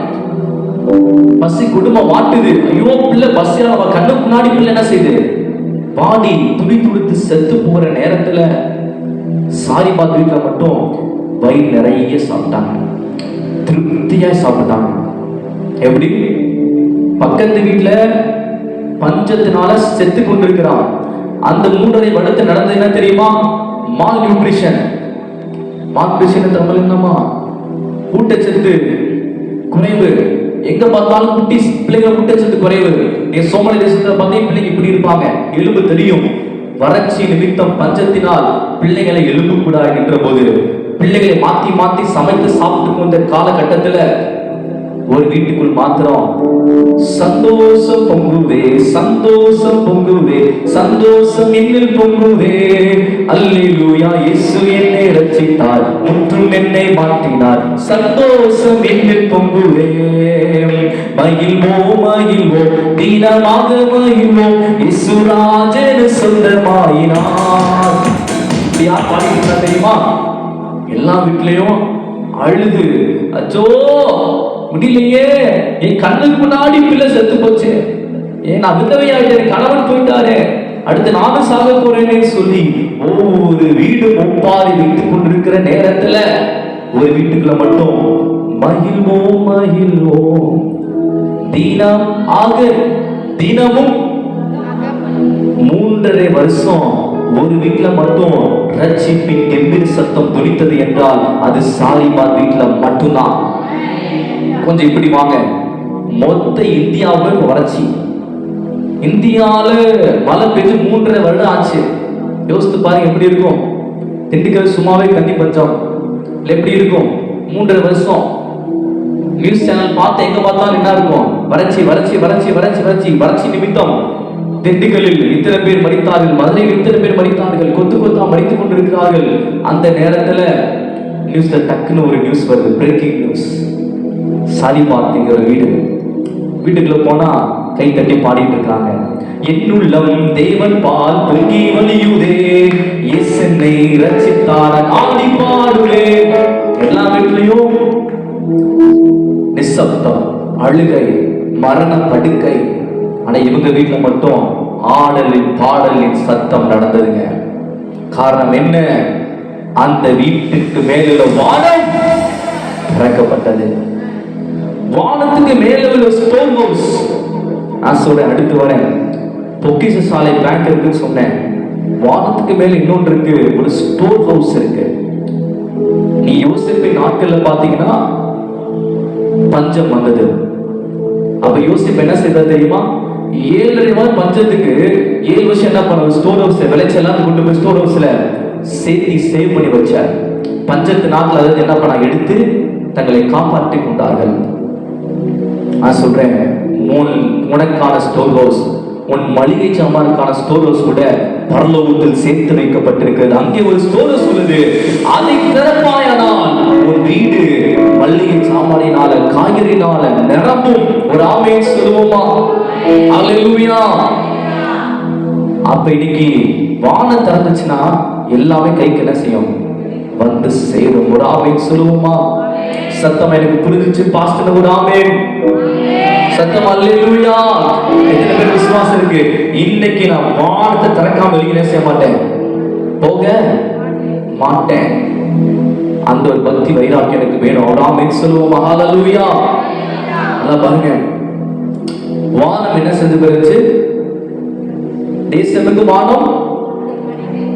பசி குடும்பம் வாட்டுது. ஐயோ பிள்ளை பசியால கண்ணு முன்னாடி பிள்ளை என்ன செய்யுது? வாடி துடி துடித்து செத்து போற நேரத்துல சாரிபாத் வீட்டுல மட்டும் வயிறு நிறைய சாப்பிட்டாங்க, திருப்தியா சாப்பிட்டாங்க. எப்படி? பக்கத்து வீட்டுல பஞ்சத்தினால செத்து கொண்டிருக்கிறான். அந்த 3.5 வருடத்து நடந்தது என்ன தெரியுமா? Mall nutrition. மால்நியூட்ரிஷன் தமிழ் என்னமா? ஊட்டச்சத்து குறைவு. எங்க பார்த்தாலும் குட்டி பிள்ளைங்க ஊட்டச்சத்து குறைவு. நீ சோமாலி தேசத்துல பார்த்தீங்க பிள்ளைங்க இப்படி இருப்பாங்க, எலும்பு தெரியும். வறட்சி நிமித்தம் பஞ்சத்தினால் பிள்ளைகளை எலும்பு கூட என்ற போது பிள்ளைகளை மாத்தி மாத்தி சமைத்து சாப்பிட்டு கொண்ட காலகட்டத்துல ஒரு வீட்டுக்குள் மாத்திரம் சந்தோஷம் பொங்குதே, சந்தோஷம் பொங்குதே, சந்தோஷம் என்னில் பொங்குதே. அல்லேலூயா, இயேசு என்னை ரட்சித்தார், முற்றும் என்னை மாற்றினார், சந்தோஷம் என்னில் பொங்குதே. மகிழ்வோம் மகிழ்வோம், தீனமாக மகிழ்வோம், இயேசு ராஜன் சொந்தமாயினார். யார் பாடிக்கிறா தெரியுமா? எல்லா வீட்லயும் அழுது, அச்சோ முடியலையே, என் கண்ணுக்கு முன்னாடி பிள்ளை செத்து போச்சு, ஏன் நான் விதவையாயிட்டேன், கணவன் போயிட்டாரு, அடுத்து நானும் சாக போறேன்னு சொல்லி ஒவ்வொரு வீடு ஒப்பாரி விட்டுக் கொண்டிருக்கிற நேரத்துல ஒரு வீட்டுக்குள்ள மட்டும் மகிழ்வோம் மகிழ்வோம் தினம் ஆக தினமும் 3.5 வருஷம் ஒரு வீட்டுல மட்டும் ரட்சிப்பின் கெம்பீர சத்தம் துணித்தது என்றால் அது சாரிபாத் வீட்டுல மட்டும்தான். கொஞ்சம் இப்படி வாங்க, மொத்த இந்தியாவுக்கு வறட்சி. இந்தியால மழை பெய்து 3.5 வருடம் ஆச்சு. யோசித்து பாருங்க எப்படி இருக்கும். திண்டுக்கல் சும்மாவே தண்ணி பஞ்சம் எப்படி இருக்கும்? 3.5 வருஷம் நியூஸ் சேனல் பார்த்து எங்க பார்த்தாலும் என்ன இருக்கும்? வறட்சி வறட்சி வறட்சி வறட்சி வறட்சி. வறட்சி நிமித்தம் திண்டுக்கல்லில் இத்தனை பேர் மரித்தார்கள், மதுரையில் இத்தனை பேர் மரித்தார்கள், கொத்து கொத்தா மரித்துக் கொண்டிருக்கிறார்கள். அந்த நேரத்துல நியூஸ்ல டக்குன்னு ஒரு நியூஸ் வருது, பிரேக்கிங் நியூஸ். சாரிபாத்ங்கிற வீட்டுக்குள்ள போனா கை தட்டி பாடிட்டு இருக்காங்க. என்னுள்ளம் தேவன் பால் பொங்கி வலியுதே, என்னை ரட்சித்தார ஆடி பாடுவே. எல்லா வீட்லயும் நிசப்தம், அழுகை, மரண படுக்கை. ஆனா இவங்க வீட்டுல மட்டும் ஆடலின் பாடலின் சத்தம் நடந்ததுங்க. காரணம் என்ன? அந்த வீட்டுக்கு மேல வானம் திறக்கப்பட்டது. வானத்துக்கு மேல உள்ள ஸ்டோர் ஹவுஸ். நான் சொல்றேன், அடுத்து வரேன், பொக்கிஷ சாலை பேங்க் இருக்குன்னு சொன்னேன். வானத்துக்கு மேல இன்னொன்று இருக்கு, ஒரு ஸ்டோர் ஹவுஸ் இருக்கு. நீ யோசிப்பின் நாட்கள்ல பாத்தீங்கன்னா பஞ்சம் வந்தது. அப்ப யோசிப்பு என்ன செய்யறது தெரியுமா? 7.5 வருஷம் பஞ்சத்துக்கு 7 வருஷம் என்ன பண்ண? ஸ்டோர் ஹவுஸ் விளைச்செல்லாம் கொண்டு போய் ஸ்டோர் ஹவுஸ்ல சேர்த்து சேவ் பண்ணி வச்சார். பஞ்சத்து நாட்கள் அதாவது என்ன பண்ண? எடுத்து தங்களை காப்பாற்றிக் கொண்டார்கள். நான் சொல்றேன், உனக்கான ஸ்டோர் ஹவுஸ், உன் மளிகை சாமானுக்கான ஸ்டோர் ஹவுஸ் கூட பரலோகத்தில் சேர்த்து வைக்கப்பட்டிருக்கிறது. அங்கே ஒரு ஸ்டோர் ஹவுஸ் உள்ளது. அதை திறப்பாயானால் உன் வீடு மளிகை சாமானினால காய்கறினால நிரம்பும். ஒரு ஆமென் சொல்லுவோமா? அல்லேலூயா. அப்ப இன்னைக்கு வானம் திறந்துச்சுன்னா எல்லாமே கைக்கு என்ன செய்யும்? வந்து சேரும். ஒரு ஆமென் சொல்லுவோமா? சத்தம் எனக்கு புரிஞ்சிச்சு பாஸ்டர். ஒரு ஆமென் சத்தம். அல்லேலூயா. எத்தனை பேர் விசுவாசம் இருக்கு? இன்னைக்கு நான் வானத்தை திறக்காம வெளியே செய்ய மாட்டேன், போக மாட்டேன். அந்த ஒரு பக்தி வைராக்கியம் எனக்கு வேணும். ஒரு ஆமென் சொல்லுவோமா? ஹalleluya. நல்லா பாருங்க, வானம் என்ன செஞ்சு போயிருச்சு? தேசத்துக்கு வானம்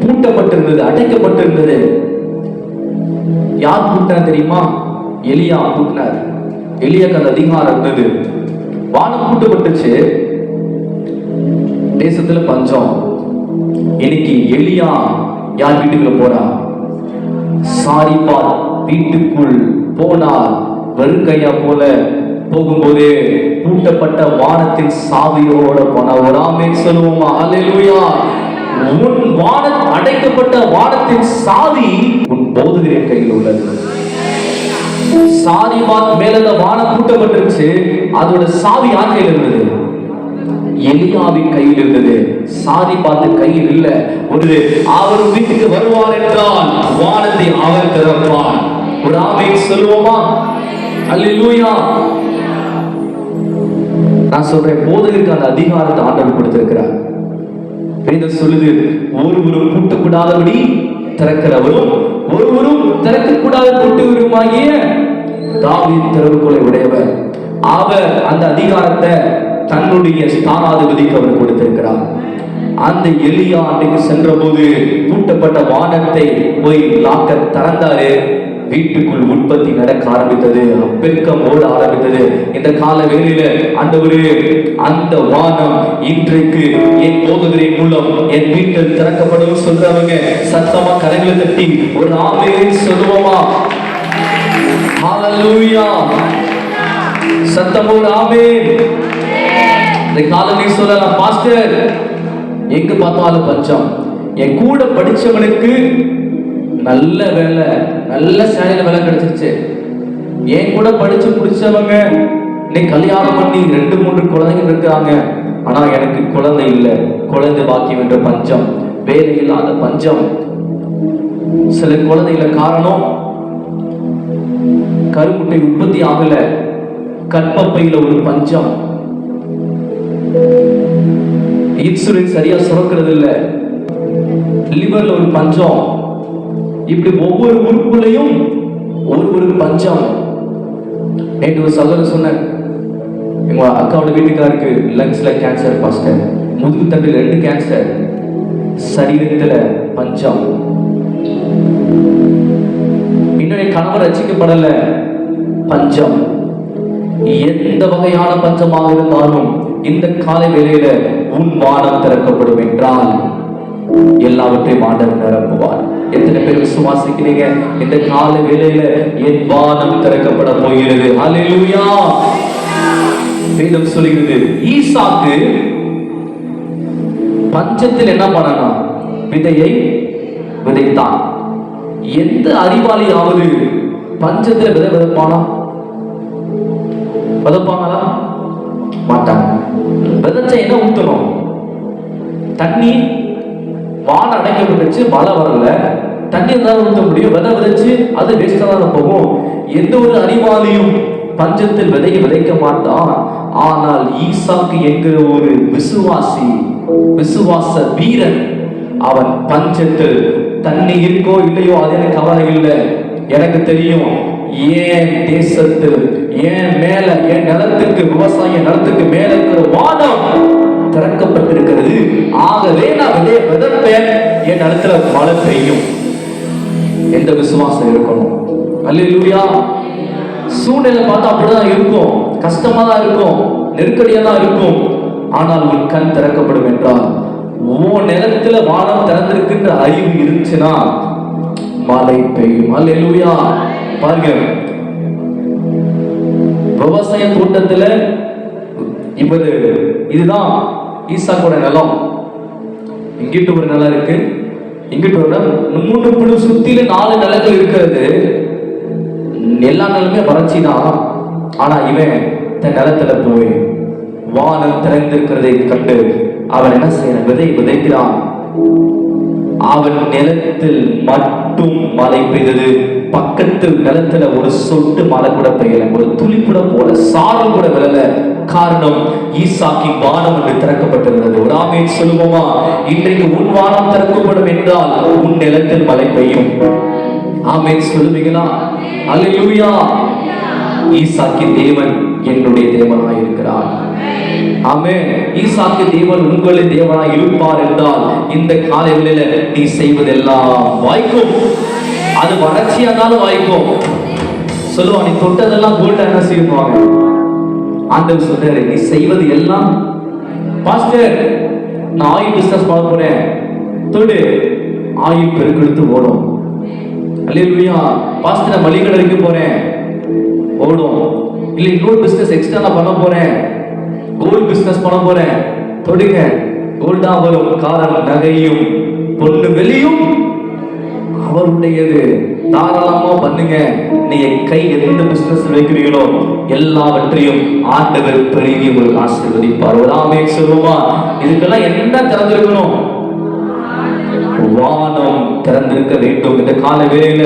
பூட்டப்பட்டிருந்தது, அடைக்கப்பட்டிருந்தது. யார் பூட்டினா தெரியுமா? எலியா பூட்டினார். எலியாக்கு அந்த அதிகாரம் இருந்தது. வானம் பூட்டப்பட்டுச்சு, தேசத்துல பஞ்சம். இன்னைக்கு எலியா யார் வீட்டுக்குள்ள போறா? சாரிபாத் வீட்டுக்குள் போனார். வெறும் கையா போல போகும்போது பூட்டப்பட்ட வானத்தின் சாவியோட போன ஒரு ஆமென் சொல்லுவோமா? அல்லேலூயா. உன் அடைக்கப்பட்ட வானத்தின் சாவி உன் போதகரின் கையில் உள்ளது. சாரிபாத் மேல அந்த வானம் பூட்டப்பட்டிருச்சு, அதோட சாவி யார் கையில் இருந்தது? எலியாவின் கையில் இருந்தது. சாரிபாத் கையில் இல்ல. ஒரு அவர் வீட்டுக்கு வருவார் என்றால் வானத்தை அவர் திறப்பார். ஒரு ஆமென் சொல்லுவோமா? அல்லேலூயா. நான் சொல்றேன், போதகருக்கு அந்த அதிகாரத்தை ஆண்டவர் கொடுத்திருக்கிறார். வேதம் சொல்லுது, ஒருவரும் பூட்டக்கூடாதபடி திறக்கிறவரும் ஒருவரும் திறக்கக்கூடாத பூட்டுவருமாகிய தாவீது திறவுகோலை உடையவர். அவர் அந்த அதிகாரத்தை தன்னுடைய ஸ்தானாதிபதிக்கு அவர் கொடுத்திருக்கிறார். அந்த எலியா அன்றைக்கு சென்ற போது பூட்டப்பட்ட வானத்தை போய் லாக்க திறந்தாரு. வீட்டுக்குள் உற்பத்தி நடக்க ஆரம்பித்தது, பெருக்கம் ஓட ஆரம்பித்தது. இந்த கால வேளையில ஆண்டவரே, அந்த வானம் இன்றைக்கு என் போதகரின் மூலம் என் வீட்டில் திறக்கப்படும் சொல்றவங்க சத்தமா கரங்களை தட்டி ஒரு ஆமென் சொல்லுவோமா? ஹல்லேலூயா. சத்தமா ஒரு ஆமென். இந்த காலத்தை சொல்லலாம், பாஸ்டர் எங்க பார்த்தாலும் பஞ்சம். என் கூட படிச்சவனுக்கு நல்ல வேலை, நல்ல சேலையில வேலை கிடைச்சிருச்சு. என் கூட படிச்சு முடிச்சவங்க இன்னைக்கு கல்யாணம் பண்ணி 2-3 குழந்தைங்க இருக்காங்க. ஆனா எனக்கு குழந்தை இல்லை, குழந்தை பாக்கியம் என்ற பஞ்சம், வேலை இல்லாத பஞ்சம். சில குழந்தைகள காரணம் கருமுட்டை உற்பத்தி ஆகல, கற்பப்பையில ஒரு பஞ்சம், இன்சுலின் சரியா சுரக்கிறது இல்ல, லிவர்ல ஒரு பஞ்சம். இப்படி ஒவ்வொரு உறுப்புலையும் ஒரு பஞ்சம். நேற்று ஒரு சகோதரர் சொன்னேன், எங்க அக்காவோட வீட்டுக்காருக்கு லங்ஸ்ல கேன்சர், பாஸ்டர் முதுகு தண்டில் 2 கேன்சர், சரீரத்துல பஞ்சம். இன்னும் என் கணவர் ரட்சிக்கப்படல, பஞ்சம். எந்த வகையான பஞ்சமாக இருந்தாலும் இந்த காலை வேளையில உன் வானம் திறக்கப்படும் என்றால் எல்லாவற்றையும் ஆண்டவர் நிரப்புவார். எத்தனை பேர் விசுவாசிக்கிறீங்க? இந்த கால வேளையில என் வானம் திறக்கப்பட போகிறது. ஹல்லேலூயா. வேதம் சொல்கிறது, ஈசாக்கு பஞ்சத்தில் என்ன பண்ணனா? விதையை விதைத்தான். எந்த அறிவாளியாவது பஞ்சத்தில் விதை விதைப்பானா? விதைப்பாங்களா? மாட்டாங்க. விதைச்ச என்ன ஊத்தணும்? தண்ணி. வானம் அடைக்கப்பட்டுச்சு, மழை வரல, தண்ணி இருந்தாலும் ஊற்ற முடியும். விதை விதைச்சு அது வேஸ்டா தான் போகும். எந்த ஒரு அறிவாளியும் பஞ்சத்தில் விதையை விதைக்க மாட்டான். ஆனால் ஈசாக்கு என்கிற ஒரு விசுவாசி, விசுவாச வீரன், அவன் பஞ்சத்தில் தண்ணி இருக்கோ இல்லையோ அது எனக்கு கவலை இல்லை, எனக்கு தெரியும் ஏன் தேசத்தில், ஏன் மேல, என் நிலத்துக்கு, விவசாய நிலத்துக்கு மேல இருக்கிற வானம் திறக்கப்பட்டிருக்கிறது. ஆகவே நான் விதைப்பேன், என் நிலத்துல மழை பெய்யும். எந்த விசுவாசம் இருக்கணும்? அல்லேலூயா. சூழ்நிலை பார்த்தா அப்படிதான் இருக்கும், கஷ்டமா தான் இருக்கும், நெருக்கடியா தான் இருக்கும். ஆனால் உன் கண் திறக்கப்படும் என்றால், உன் நிலத்துல வானம் திறந்திருக்கின்ற அறிவு இருந்துச்சுன்னா மழை பெய்யும். அல்லேலூயா. பாருங்க, விவசாய தோட்டத்துல இவர் இதுதான் ஈசாக்கோட நிலம். இங்கிட்டு ஒரு நிலம் இருக்கு, இங்கிட்டு ஒரு 3 சுத்தில 4 நிலங்கள் இருக்கிறது. எல்லா நிலமே வறட்சி தான். ஆனா இவன் தன் நிலத்துல போய் வானம் திறந்திருக்கிறதை கண்டு அவன் என்ன செய்யறான்? விதை விதைக்கிறான். அவன் நிலத்தில் மட்டும் மழை பெய்தது. பக்கத்து நிலத்துல ஒரு சொட்டு மழை கூட பெய்யல, ஒரு துளி கூட போல, சாரல் கூட விழல. காரணம், ஈசாக்கின் வானம் என்று திறக்கப்பட்டிருந்தது. ஒரு ஆமென் சொல்லுவோமா? இன்றைக்கு உன் வானம் திறக்கப்படும் என்றால் உன் நிலத்தில் மழை பெய்யும். ஆமென் சொல்லுவீங்களா? அல்லேலூயா. ஈசாக்கின் தேவன் என்னுடைய தேவனாய் இருக்கிறார். ஆமென். ஈசாக்கு தேவன் உங்களுடைய தேவனாய் இருப்பார் என்றால் இந்த காலையில நீ செய்வதெல்லாம் வாய்க்கும். அது வறட்சியானாலும் வாய்க்கும். சொல்லுவான், நீ தொட்டதெல்லாம் கோல்டா என்ன செய்வாங்க? ஆண்டவர் சொல்றாரு, நீ செய்வது எல்லாம். பாஸ்டர், நான் ஆயில் பிசினஸ் பார்க்க போறேன், தொடு. ஆயுள் பெருக்கெடுத்து ஓடும். அல்லேலூயா. பாஸ்டர் நான் மளிகை கடைக்கு போறேன், ஓடும். இல்லை இன்னொரு பிசினஸ் எக்ஸ்ட்ரா நான் பண்ண போறேன், கோல்டு பிசினஸ் பண்ண போறேன், தொடுங்க, கோல்டா வரும். காரணம் நகையும் பொண்ணு வெளியும் அவருடையது. தாராளமா பண்ணுங்க. நீங்க கை எந்த பிசினஸ் வைக்கிறீங்களோ எல்லாவற்றையும் ஆண்டவர் பெருகி உங்களுக்கு ஆசீர்வதிப்பார். ஒரு ஆமென் சொல்லுமா? இதுக்கெல்லாம் என்ன திறந்திருக்கணும்? வானம் திறந்திருக்க வேண்டும். இந்த கால வேளையில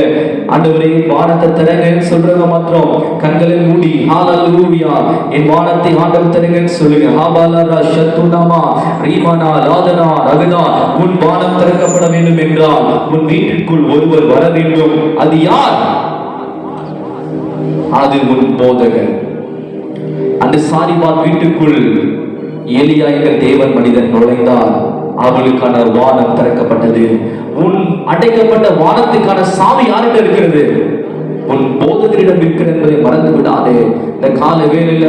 ஆண்டவரே வானத்தை திறங்கன்னு சொல்றத மாத்திரம் கண்களை மூடி ஹalleluya என் வானத்தை ஆண்டவர் திறங்கன்னு சொல்லுங்க. ஹாபாலரா ஷத்துனாமா ரீமானா லாதனா ரகதா உன் வானம் திறக்கப்பட வேண்டும் என்றால் உன் வீட்டிற்குள் ஒருவர் வர வேண்டும். அது யார்? அது உன் போதகர். அந்த சாரிபாத் வீட்டுக்குள் எலியா என்ற தேவன் மனிதன் நுழைந்தார். அவளுக்கான வானம் திறக்கப்பட்டது. உன் அடைக்கப்பட்ட வானத்துக்கான சாவி யார்கிட்ட இருக்கிறது? உன் போதகரிடம் இருக்கிறது என்பதை மறந்து விடாதே. இந்த கால வேளையில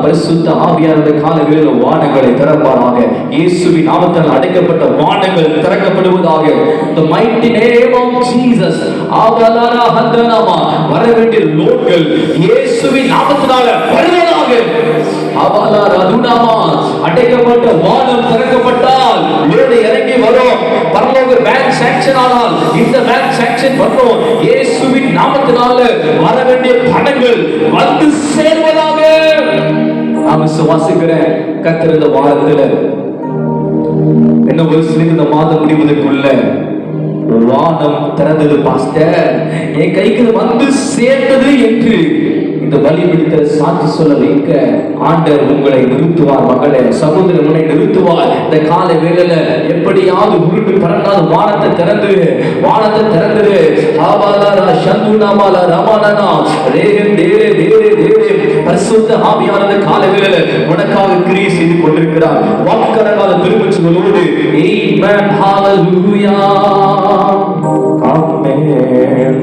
பரிசுத்த ஆவியானவர் கால வேளையில வானங்களை திறப்பாராக. இயேசுவின் நாமத்தால் அடைக்கப்பட்ட வானங்கள் திறக்கப்படுவதாக. The mighty name of Jesus. ஆபலாரா ஹந்தனாமா வர வேண்டிய லோட்கள் இயேசுவின் நாமத்தினால வருவதாக. ஆபலாரா துனாமா அடைக்கப்பட்ட வானம் திறக்கப்பட்டால் லோடு இறங்கி வரும். பரலோக பேங்க் சாங்க்ஷன் ஆனால் இந்த பேங்க் சாங்க்ஷன் பண்ணும். இயேசுவின் நாமத்தினால வர வேண்டிய பணங்கள் வந்து சேர்வதாக. நாம சுவாசிக்கிறேன். கர்த்தர் இந்த வாரத்துல என்ன ஒரு சில இந்த மாதம் முடிவதற்குள்ள வானம் திறந்தது பாஸ்டர், என் கைக்கு வந்து சேர்ந்தது என்று இந்த பலிபீடத்தை சாட்சி சொல்ல வைக்க ஆண்டவர் உங்களை நிறுத்துவார். மகளே, சகோதரர் உன்னை நிறுத்துவார். இந்த கால வேளையில எப்படியாவது உருண்டு பறந்தால் வானத்தை திறந்து ஆபாலாரா சந்துனாமாலா ரமானனா ரேகன் தேரே தேரே தேரே பரிசுத்த ஆவியானவர் கால வேளையில உனக்காக கிரியை செய்து கொண்டிருக்கிறார். வாக்கரகால திருமச்சங்களோடு ஆமென் ஹalleluya ஆமென்.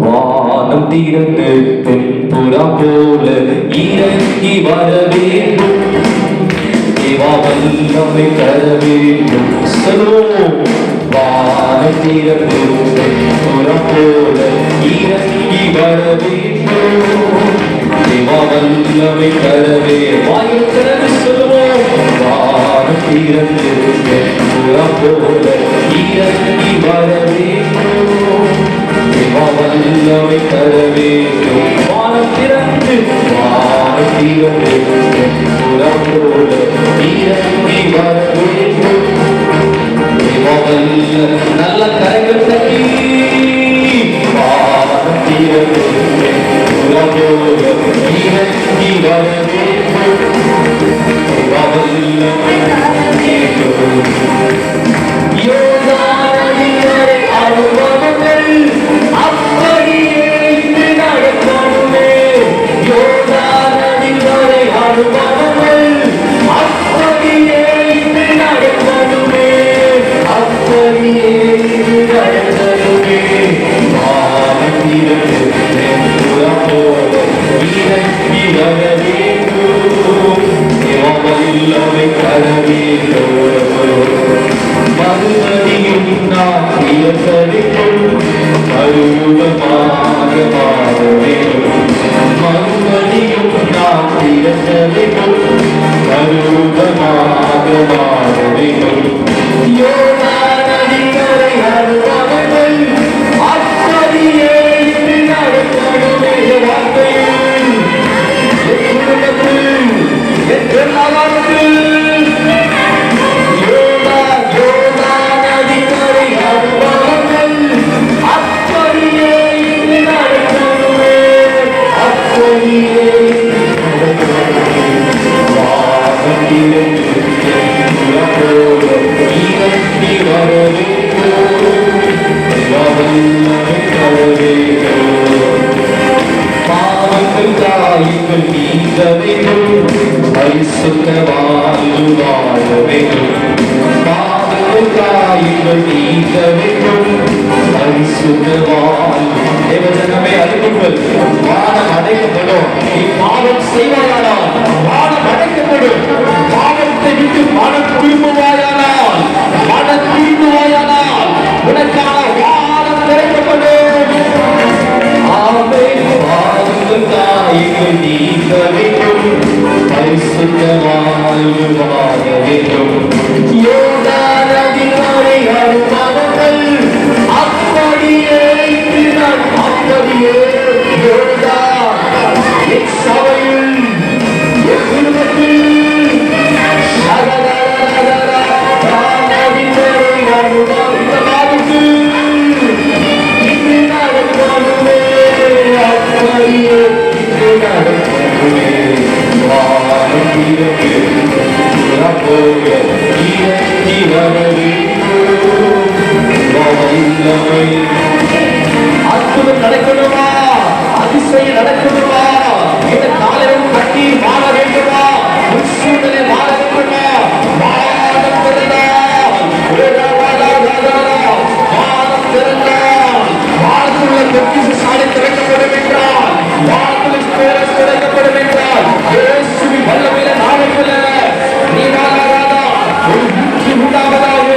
வானம் திறந்து தென்புறா போல இறங்கி வர வேண்டும். தேவா வல்லமை தர வேண்டும். வானம் திறந்து தென்புறா போல இறங்கி வர வேண்டும். தேவா வல்லமை தர வேண்டும். வாயில் திறந்து சொல்லுவோம். வானம் திறந்து தென்புறா போல இறங்கி வர வேண்டும். வல்லமை தர வேண்டும். வானம் திறந்து புறம்போல இறங்கி வர வேண்டும். நல்ல கரைகள் தட்டி வானம் திறந்து புறம்போல இறங்கி வர வேண்டும். வல்லமை வானம் அடைக்கப்படும். நீ பாவம் செய்வாயானால் வானம் அடைக்கப்படும். பாவத்தை விட்டு மனம் திரும்புவாயானால் உனக்கான வானம் திறக்கப்படும். ஆமென். வாருங்கள் தாயங்கள் நீங்க வேண்டும், பரிசுத்தமாய் வாழ வேண்டும். யோர்தான் நதிக்கரை அனுபவங்கள் அப்படியே இன்று நான் அப்படியே யோர்தான் என் சபையில் என் குடும்பத்தில் அற்புதம் நடக்கணுமா, அதிசயம் நடக்கணுமா, இந்த காலையில் கட்டி வாழ வேண்டுமா, உன் சூழ்நிலை வாழ வேண்டுமா, வானம் திறந்தால் வானம் திறந்தால் வானத்துள்ள பொக்கிஷ சாலை திறக்கப்படும் என்றால், வானத்துள்ள ஸ்பேரஸ் திறக்கப்படும் என்றால், இயேசுவின் வல்லமையில நாளைக்குள்ள நீ வாழாதா ஒரு முற்றி உண்டாவதாக,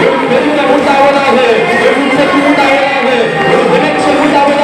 ஒரு பெருமை உண்டாவதாக, ஒரு உன்னதி உண்டாவதாக, ஒரு விளைச்சல் உண்டாவதாக.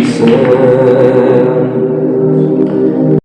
Jesus.